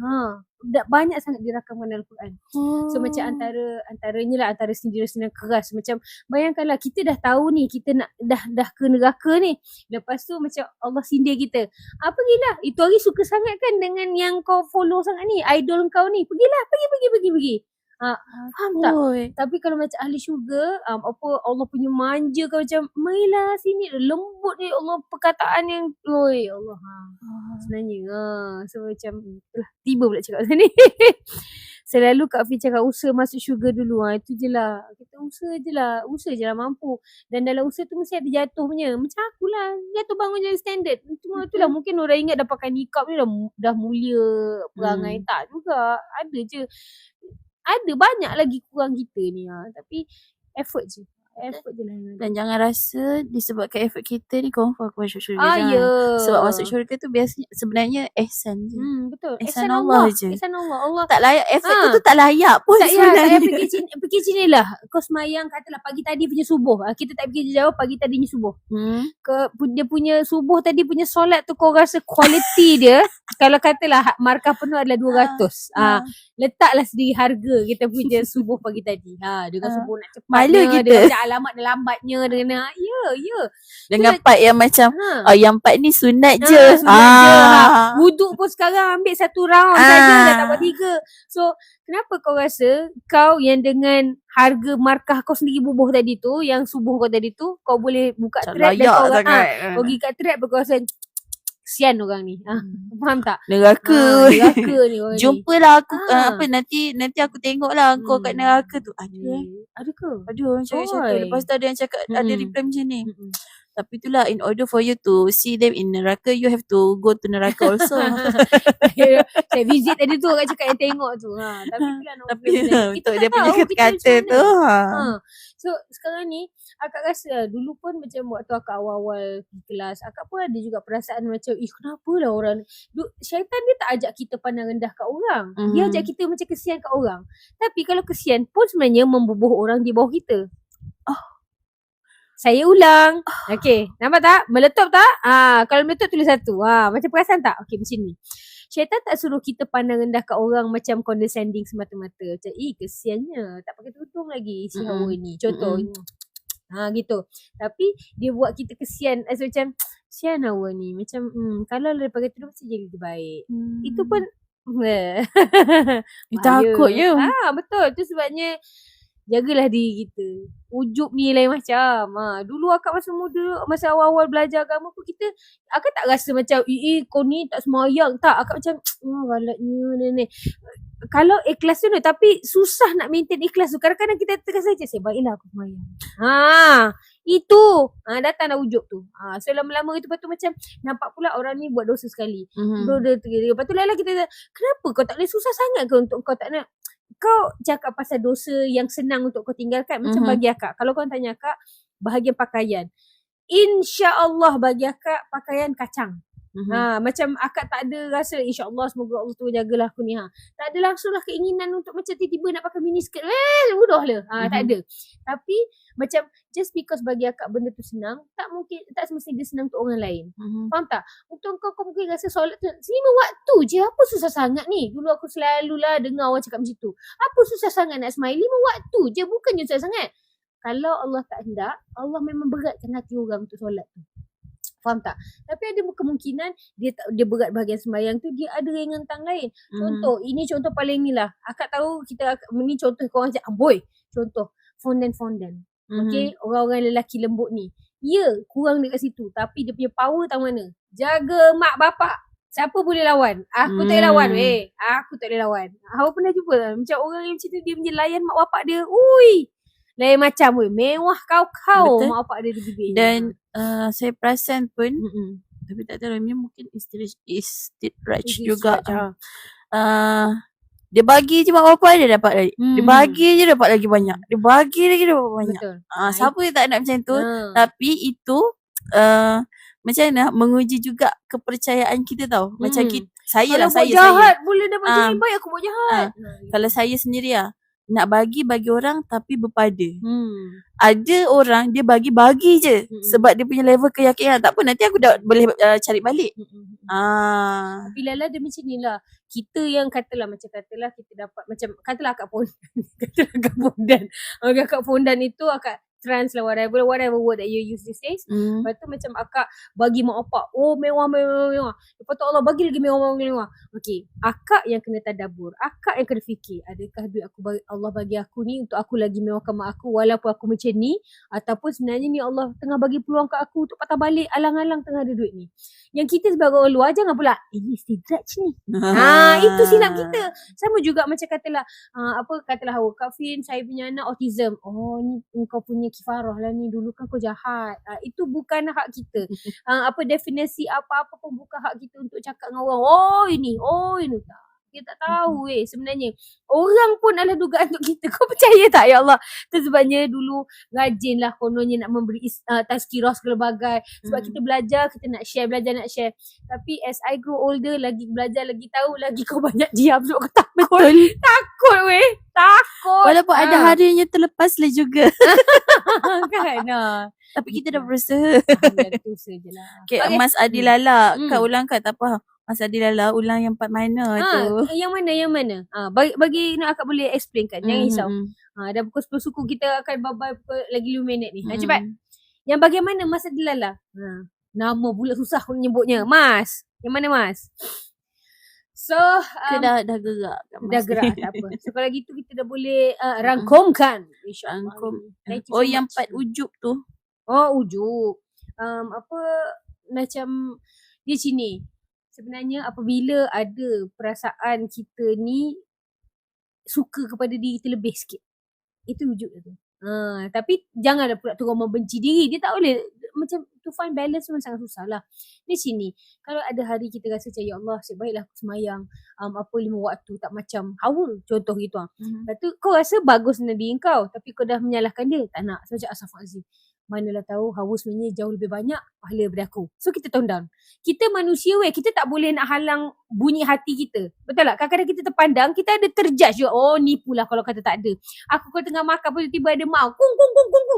Banyak sangat dirakamkan dalam Al-Quran. So macam antara sindiran-sindiran keras. Macam bayangkanlah kita dah tahu ni, kita nak dah ke neraka ni. Lepas tu macam Allah sindir kita. Pergilah. Itu hari suka sangat kan dengan yang kau follow sangat ni, idol kau ni. Pergilah, pergi. Faham tak? Tapi kalau macam ahli syurga, Allah punya manja kau macam, marilah sini, lembut ni Allah perkataan yang Allah. Sebenarnya so macam tiba pula cakap macam ni. Selalu Kak Fi cakap usaha masuk syurga dulu. Itu je lah. Kita usaha je lah mampu. Dan dalam usaha tu mesti ada jatuh punya. Macam aku lah, jatuh bangun jadi standard. Itulah mungkin orang ingat dah pakai nikab ni dah mulia perangai. Tak juga. Ada je. Ada banyak lagi kurang kita ni. Tapi effort je lah. Dan jangan rasa disebabkan effort kita ni confirm aku masuk syurga. Sebab masuk syurga tu biasanya sebenarnya ihsan je. Betul. Ihsan Allah je. Ihsan Allah. Tak layak. Effort tu tak layak pun sebenarnya. Pergi sini lah. Kau semayang katalah pagi tadi punya subuh. Kita tak pergi jauh, pagi tadinya subuh. Dia punya subuh tadi punya solat tu kau rasa quality dia. Kalau katalah markah penuh adalah 200. Letaklah sendiri harga kita punya subuh pagi tadi. Dengan subuh nak cepat. Malu kita. Dengan alamat dan lambatnya dengan dengan part yang macam yang part ni sunat je. Wuduk pun sekarang ambil 1 round saja, dah tak buat 3. So kenapa kau rasa kau yang dengan harga markah kau sendiri bubuh tadi tu, yang subuh kau tadi tu, kau boleh buka trap dan kau kau pergi kat trap kau rasa kesian orang ni. Faham tak? Neraka ni orang jumpalah aku nanti aku tengoklah kau kat neraka tu. Ada ke? Ada orang cakap. Lepas tu ada yang cakap ada reply macam ni. Tapi itulah, in order for you to see them in neraka, you have to go to neraka also. Saya visit tadi tu orang cakap yang tengok tu. Tapi itulah untuk dia punya kata tu. So sekarang ni akak rasa dulu pun macam waktu akak awal-awal kelas, akak pun ada juga perasaan macam kenapa lah orang syaitan dia tak ajak kita pandang rendah kat orang. Dia ajak kita macam kesian kat orang. Tapi kalau kesian pun sebenarnya membubuh orang di bawah kita. Saya ulang. Okey, nampak tak? Meletup tak? Kalau meletup tulis 1. Macam perasan tak? Okey, macam ni. Syaitan tak suruh kita pandang rendah kat orang macam condescending semata-mata. Macam kesiannya, tak pakai tudung lagi si Hawa ni. Contoh. Gitu. Tapi dia buat kita kesian macam kesian Hawa ni. Macam kalau dia pakai tudung mesti jadi lebih baik. Itu pun takut je. Betul. Itu sebabnya jagalah diri kita. Ujub ni lain macam. Dulu akak masa muda, masa awal-awal belajar agama pun akak tak rasa macam kau ni tak semayang. Tak, akak macam galatnya ni. Kalau ikhlas tu tapi susah nak maintain ikhlas tu. Kadang-kadang kita terasa macam baiklah aku semayang. Itu datang dah ujub tu. So lama-lama itu lepas tu macam nampak pula orang ni buat dosa sekali. Lepas tu lah kita kenapa kau tak boleh susah sangat ke untuk kau tak nak. Kau cakap pasal dosa yang senang untuk kau tinggalkan. Macam bagi akak, kalau kau tanya akak bahagian pakaian, insya-Allah bagi akak pakaian kacang. Macam akak tak ada rasa insya-Allah semoga Allah tu jagalah aku ni. Tak ada langsunglah keinginan untuk macam tiba-tiba nak pakai mini skirt. Mudahlah. Tak ada. Tapi macam just because bagi akak benda tu senang, tak semestinya dia senang untuk orang lain. Faham tak? Untuk kau mungkin rasa solat tu 5 waktu je, apa susah sangat ni? Dulu aku selalulah dengar orang cakap macam tu. Apa susah sangat nak sembahyang 5 waktu je, bukannya susah sangat. Kalau Allah tak hendak, Allah memang beratkan hati orang untuk solat tu. Faham tak? Tapi ada kemungkinan dia berat bahagian sembahyang tu, dia ada ringan lain. Contoh, ini contoh paling ni lah. Akak tahu ini contoh korang cakap amboi. Contoh, fondant. Okay, orang-orang lelaki lembut ni. Kurang dekat situ. Tapi dia punya power tahu mana? Jaga mak bapak. Siapa boleh lawan? Aku tak boleh lawan. Aku tak boleh lawan. Awak pernah jumpa tak? Macam orang yang macam tu, dia punya layan mak bapak dia. Lain macam mewah kau mak bapak dia di bibir. Dan saya perasan pun tapi tak tahu mungkin istidraj juga. Dia bagi je mak bapak dia dapat lagi. Dia bagi je dapat lagi banyak. Dia bagi lagi dapat banyak. Siapa yang tak nak macam tu? Tapi itu macam mana menguji juga kepercayaan kita tau. Macam saya Kalau lah, buat saya. jahat boleh dapat jadi baik, aku buat jahat. Kalau saya sendiri lah, nak bagi orang tapi berpada. Ada orang dia bagi je sebab dia punya level keyakinan. Tak apa, nanti aku dah boleh cari balik. Tapi Lala dia macam ni lah. Kita yang katalah kita dapat macam katalah akak Pondan. Akak Pondan itu akak trans lah, whatever word that you use these days. Lepas tu macam akak bagi mak opak, oh mewah. Lepas tu Allah bagi lagi mewah. Okay, akak yang kena tadabbur, akak yang kena fikir, adakah duit Allah bagi aku ni untuk aku lagi mewahkan mak aku walaupun aku macam ni, ataupun sebenarnya ni Allah tengah bagi peluang kat aku untuk patah balik, alang-alang tengah ada duit ni. Yang kita sebagai orang luar jangan pula ini istidraj ni. Itu silap kita. Sama juga macam katalah Hawa, Kak Fin, saya punya anak autism. Oh ni kau punya kifarah lah ni, dulu kan kau jahat. Itu bukan hak kita. Definisi apa-apa pun bukan hak kita untuk cakap dengan orang, oh ini tak. Dia tak tahu sebenarnya. Orang pun adalah dugaan untuk kita. Kau percaya tak ya Allah? Itu sebabnya dulu rajin lah kononnya nak memberi tazkirah segala bagai. Sebab kita belajar, kita nak share. Tapi as I grow older, lagi belajar, lagi tahu, lagi kau banyak diam sebab kau takut. Takut. Walaupun ada harinya terlepas lah juga. Kan? Tapi kita dah berusaha. Berusaha je lah. Okay, Mas Adilala, kau ulang kat tak apa. Mas Adilala ulang yang part mana tu? Yang mana? Bagi nak akak boleh explain kan. Jangan risau. Dah pukul 10 suku, kita akan babai lagi 5 minit ni. Cepat. Yang bagaimana Mas Adilala? Nama pula susah aku nyebutnya. Mas. Yang mana Mas? So dah gerak. Dah gerak, tak apa. So kalau gitu kita dah boleh rangkumkan. Oh yang part ujub tu. Oh ujub. Macam dia sini. Sebenarnya apabila ada perasaan kita ni suka kepada diri kita lebih sikit, itu wujud tu. Tapi janganlah pula terus membenci diri. Dia tak boleh. Macam to find balance memang sangat susah lah. Di sini, kalau ada hari kita rasa macam ya Allah, sebaiklah aku semayang 5 waktu, tak macam Hawa contoh gitu. Lepas tu kau rasa bagus dengan diri kau, tapi kau dah menyalahkan dia. Tak nak. Macam Astaghfirullahaladzim. Manalah tahu Hawa sebenarnya jauh lebih banyak pahala daripada aku. So kita tone down. Kita manusia kita tak boleh nak halang bunyi hati kita. Betul tak? Kadang-kadang kita terpandang, kita ada terjudge. Oh nipu lah kalau kata tak ada. Aku kalau tengah makan pun tiba-tiba ada mak kung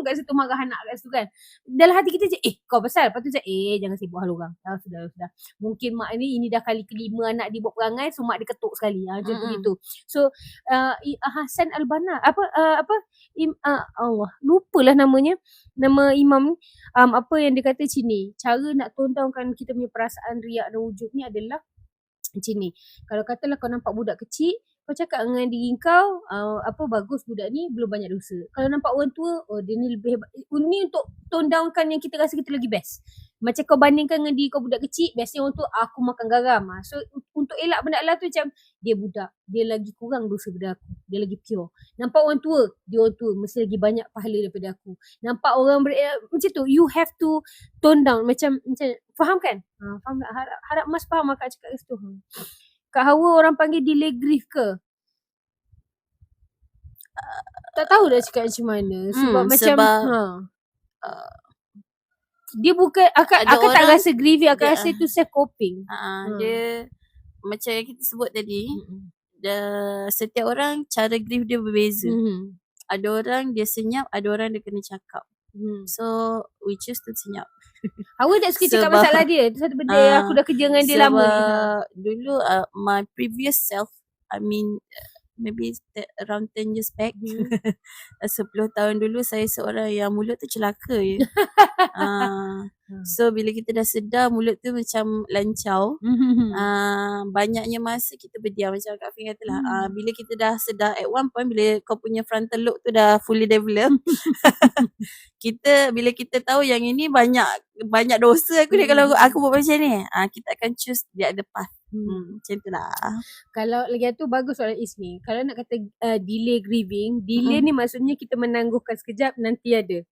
kat situ, marah anak kat situ kan. Dalam hati kita je, kau pasal. Lepas tu je, jangan sibuk hal orang. Sudah. Mungkin mak ni, ini dah kali kelima anak dia buat perangai, so mak dia ketuk sekali. Macam begitu. So Hasan Al-Banna Allah lupalah namanya, nama imam ni, apa yang dia kata sini, cara nak tone downkan kita punya perasaan riak dan wujud ni adalah macam ni. Kalau katalah kau nampak budak kecil, kau cakap dengan diri kau, bagus budak ni belum banyak dosa. Kalau nampak orang tua, dia ni lebih hebat. Ini untuk tone downkan yang kita rasa kita lagi best. Macam kau bandingkan dengan diri kau budak kecil, biasanya orang tua aku makan garam. So untuk elak benda Allah tu macam dia budak, dia lagi kurang dosa daripada aku, dia lagi pure. Nampak orang tua, dia orang tua mesti lagi banyak pahala daripada aku. Nampak orang macam tu, you have to tone down. Macam faham kan? Faham tak? Harap Mas faham akak cakap kat situ. Kak Hawa orang panggil delay grief ke? Tak tahu dah cakap macam mana. Sebab macam dia bukan akak tak rasa grieving, akak rasa itu self coping. Dia macam yang kita sebut tadi, setiap orang cara grieve dia berbeza. Ada orang dia senyap, ada orang dia kena cakap. So we choose to senyap. Hawa tak suka cakap masalah dia. Itu satu benda yang aku dah kerja dengan dia lama. Dulu my previous self, maybe around 10 years back, 10 tahun dulu, saya seorang yang mulut tu celaka je. So bila kita dah sedar mulut tu macam lancau, banyaknya masa kita berdiam. Macam Kak Fin katalah, bila kita dah sedar, at one point bila kau punya frontal lobe tu dah fully develop, bila kita tahu yang ini banyak dosa aku ni kalau aku buat macam ni, kita akan choose the other path. Macam tu lah. Kalau lagi tu bagus soalan Ismi. Kalau nak kata delay grieving, delay ni maksudnya kita menangguhkan sekejap, nanti ada.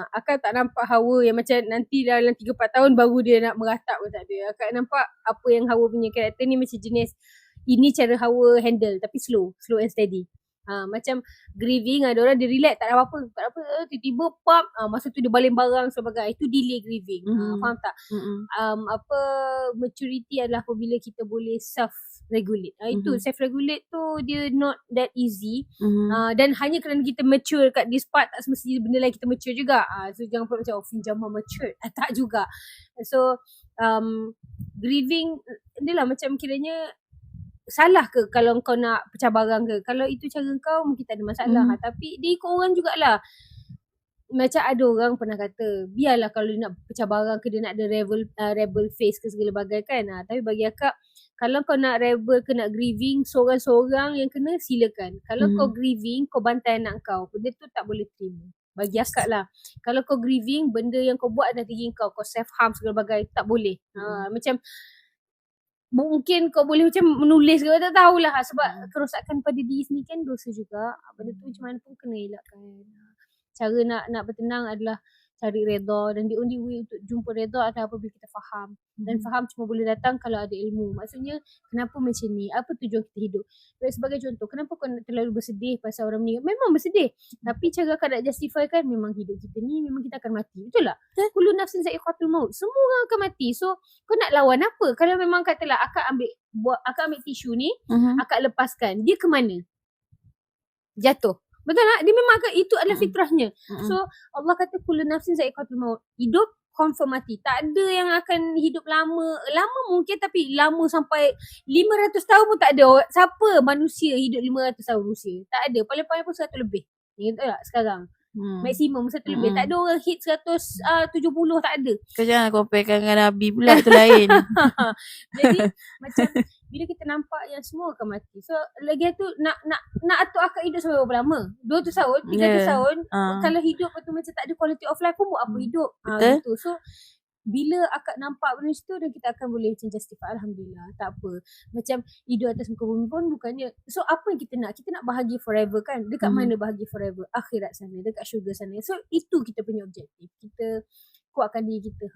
Akak tak nampak Hawa yang macam nanti dalam 3-4 tahun baru dia nak meratap pun tak ada. Akak nampak apa yang Hawa punya karakter ni macam jenis, ini cara Hawa handle tapi slow and steady. Macam grieving, ada orang dia relax tak ada apa-apa, tiba-tiba pop, masa tu dia baling barang sebagai, itu delay grieving. Faham tak? Maturity adalah apabila kita boleh self-regulate. Itu self-regulate tu dia not that easy. Dan hanya kerana kita mature kat this part, tak semestinya benda lain kita mature juga. So jangan pula macam Finjama mature. Tak juga. So grieving adalah macam kiranya salah ke kalau kau nak pecah barang ke? Kalau itu cara kau mungkin tak ada masalah. Tapi dia ikut orang jugalah. Macam ada orang pernah kata, biarlah kalau dia nak pecah barang ke, dia nak ada rebel face ke segala bagai kan. Tapi bagi akak, kalau kau nak rebel ke nak grieving, seorang-seorang yang kena silakan. Kalau kau grieving, kau bantai anak kau, benda tu tak boleh terima. Bagi akak lah. Kalau kau grieving, benda yang kau buat adalah diri kau self harm segala bagai, tak boleh. Macam mungkin kau boleh macam menulis ke, tak tahulah. Sebab kerosakan pada diri sendiri kan dosa juga. Benda tu macam mana pun kena elakkan. Cara nak bertenang adalah cari redha, dan the only way untuk jumpa redha adalah apabila kita faham. Dan faham cuma boleh datang kalau ada ilmu. Maksudnya kenapa macam ni, apa tujuan kita hidup. Sebagai contoh, kenapa kau nak terlalu bersedih pasal orang meninggal? Memang bersedih, tapi cara kau nak justify kan, memang hidup kita ni memang kita akan mati. Betul tak? Kullu nafsin za'iqatul maut, semua orang akan mati. So kau nak lawan apa? Kalau memang katalah akak ambil tisu ni, akak lepaskan, dia ke mana? Jatuh. Betul tak? Dia memang itu adalah fitrahnya. So Allah kata kullu nafsin za'iqatul maut. Hidup confirm mati. Tak ada yang akan hidup lama. Lama mungkin, tapi lama sampai 500 tahun pun tak ada. Siapa manusia hidup 500 tahun usia? Tak ada. Paling-paling pun 100 lebih. Betul tak sekarang? Maksimum 100 lebih. Tak ada orang hit 170, tak ada. Kau jangan comparekan dengan Nabi pula, tu lain. Jadi macam bila kita nampak yang semua akan mati. So lagi tu nak atuk akak hidup sampai berapa lama? 200 tahun, 300 tahun. Kalau hidup tu macam tak ada quality of life pun buat apa hidup? Gitu. So bila akak nampak benda situ, dan kita akan boleh macam justify, alhamdulillah, tak apa. Macam hidup atas muka bumi pun bukannya. So apa yang kita nak? Kita nak bahagia forever kan? Dekat mana bahagia forever? Akhirat sana, dekat syurga sana. So itu kita punya objektif. Kita kuatkan diri kita.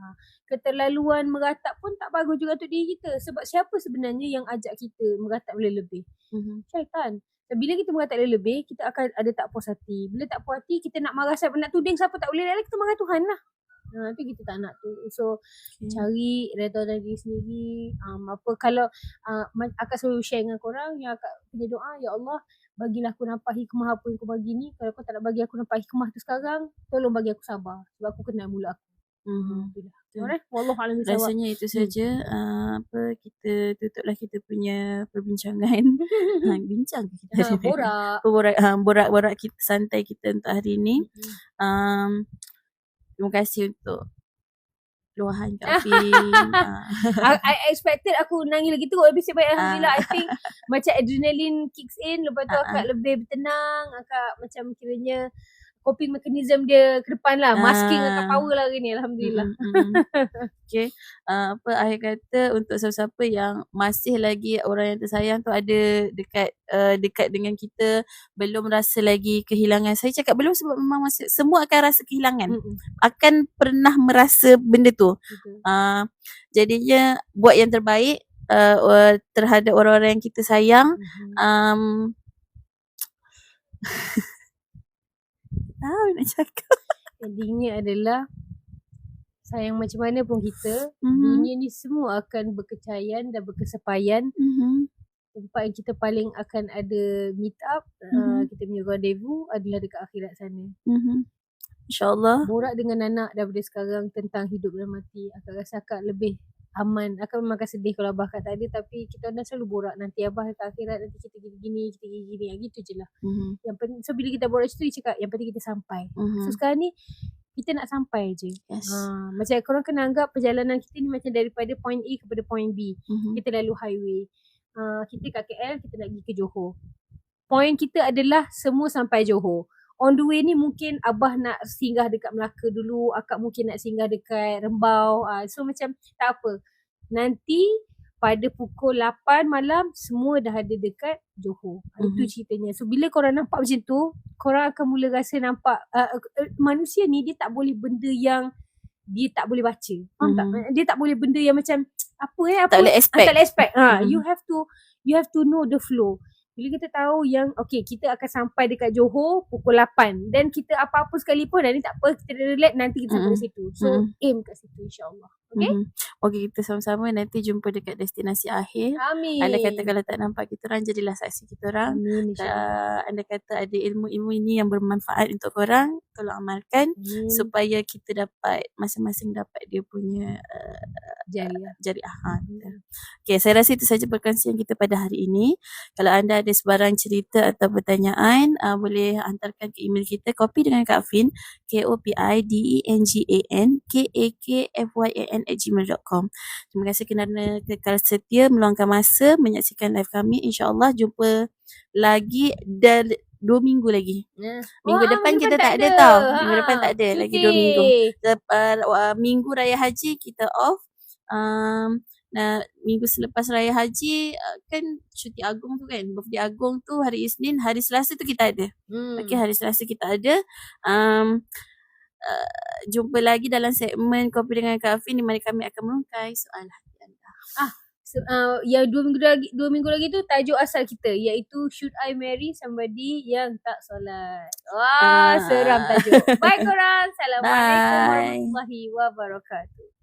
Keterlaluan meratap pun tak bagus juga untuk diri kita. Sebab siapa sebenarnya yang ajak kita meratap lebih? Syaitan. Bila kita meratap lebih, kita akan ada tak puas hati. Bila tak puas hati, kita nak marah siapa, nak tuding siapa tak boleh, kita marah Tuhan lah. Itu kita tak nak tu. So cari redha dari diri sendiri. Kalau akak selalu share dengan korang, yang akak punya doa, ya Allah, bagilah aku nampak hikmah apa yang kau bagi ni. Kalau kau tak nak bagi aku nampak hikmah tu sekarang, tolong bagi aku sabar, sebab aku kenal mula aku. Alright, wallahu a'lam bishawab. Rasanya itu saja. Kita tutuplah kita punya perbincangan. Bincang kita. Borak kita santai kita untuk hari ni. Terima kasih untuk luahan Kak Fin. I expected aku nangis lagi teruk episode baik. Alhamdulillah. I think macam adrenaline kicks in. Lepas tu akak lebih bertenang. Akak macam kiranya coping mechanism dia ke depan lah. Masking akak power lah hari ni. Alhamdulillah. Okay. Akhir kata untuk siapa-siapa yang masih lagi orang yang tersayang tu ada dekat dengan kita, belum rasa lagi kehilangan. Saya cakap belum sebab memang masih semua akan rasa kehilangan. Akan pernah merasa benda tu. Jadinya buat yang terbaik terhadap orang-orang yang kita sayang. Tahu nak cakap. Endingnya adalah sayang macam mana pun kita, dunia ni semua akan berkecahayaan dan berkesepayan. Tempat yang kita paling akan ada meet up, kita punya rendezvous adalah dekat akhirat sana. InsyaAllah. Borak dengan anak daripada sekarang tentang hidup dan mati. Akak rasa akak lebih aman. Akak memang akan sedih kalau abah akak tak ada, tapi kita dah selalu borak, nanti abah dekat akhirat, nanti kita gini-gini, kita gini-gini, gitu je lah. Yang penting, so bila kita borak situ, dia cakap yang penting kita sampai. So sekarang ni kita nak sampai je. Macam korang kena anggap perjalanan kita ni macam daripada point A kepada point B. Kita lalu highway. Kita kat KL, kita nak pergi ke Johor. Point kita adalah semua sampai Johor. On the way ni mungkin abah nak singgah dekat Melaka dulu, akak mungkin nak singgah dekat Rembau. So macam tak apa. Nanti pada pukul 8 malam semua dah ada dekat Johor. Itu ceritanya. So bila korang nampak macam tu, korang akan mula rasa nampak manusia ni dia tak boleh benda yang dia tak boleh baca. Faham tak? Dia tak boleh benda yang macam apa. Tak boleh expect. You have to know the flow. Bila kita tahu yang okay, kita akan sampai dekat Johor pukul 8, then kita apa-apa sekalipun ni tak apa, kita relax, nanti kita sampai kat situ. So aim kat situ insyaAllah. Okay? Okay, kita sama-sama nanti jumpa dekat destinasi akhir. Amin. Anda kata kalau tak nampak kita orang, jadilah saksi kita orang. Amin insyaAllah. Anda kata ada ilmu-ilmu ini yang bermanfaat untuk korang, tolong amalkan supaya kita dapat, masing-masing dapat dia punya jariah. Okay, saya rasa itu saja perkongsian kita pada hari ini. Kalau anda ada sebarang cerita atau pertanyaan, boleh hantarkan ke email kita, Kopi dengan Kak Fin, KOPIDENGAN KAKFYAN@gmail.com. Terima kasih kerana kekal setia meluangkan masa menyaksikan live kami. InsyaAllah jumpa lagi 2 minggu lagi. Minggu depan kita tak ada tau. Minggu depan tak ada. Lagi 2 minggu. Minggu Raya Haji kita off. Minggu selepas Raya Haji kan cuti Agung tu kan. Birthday Agung tu hari Isnin. Hari Selasa tu kita ada. Okay, hari Selasa kita ada. Jumpa lagi dalam segmen Kopi dengan Kak Fin, di mana kami akan merungkai soal hati anda. Yang 2 minggu lagi tu tajuk asal kita, iaitu Should I Marry Somebody Yang Tak Solat. Wah, seram tajuk. Bye korang. Assalamualaikum warahmatullahi wabarakatuh.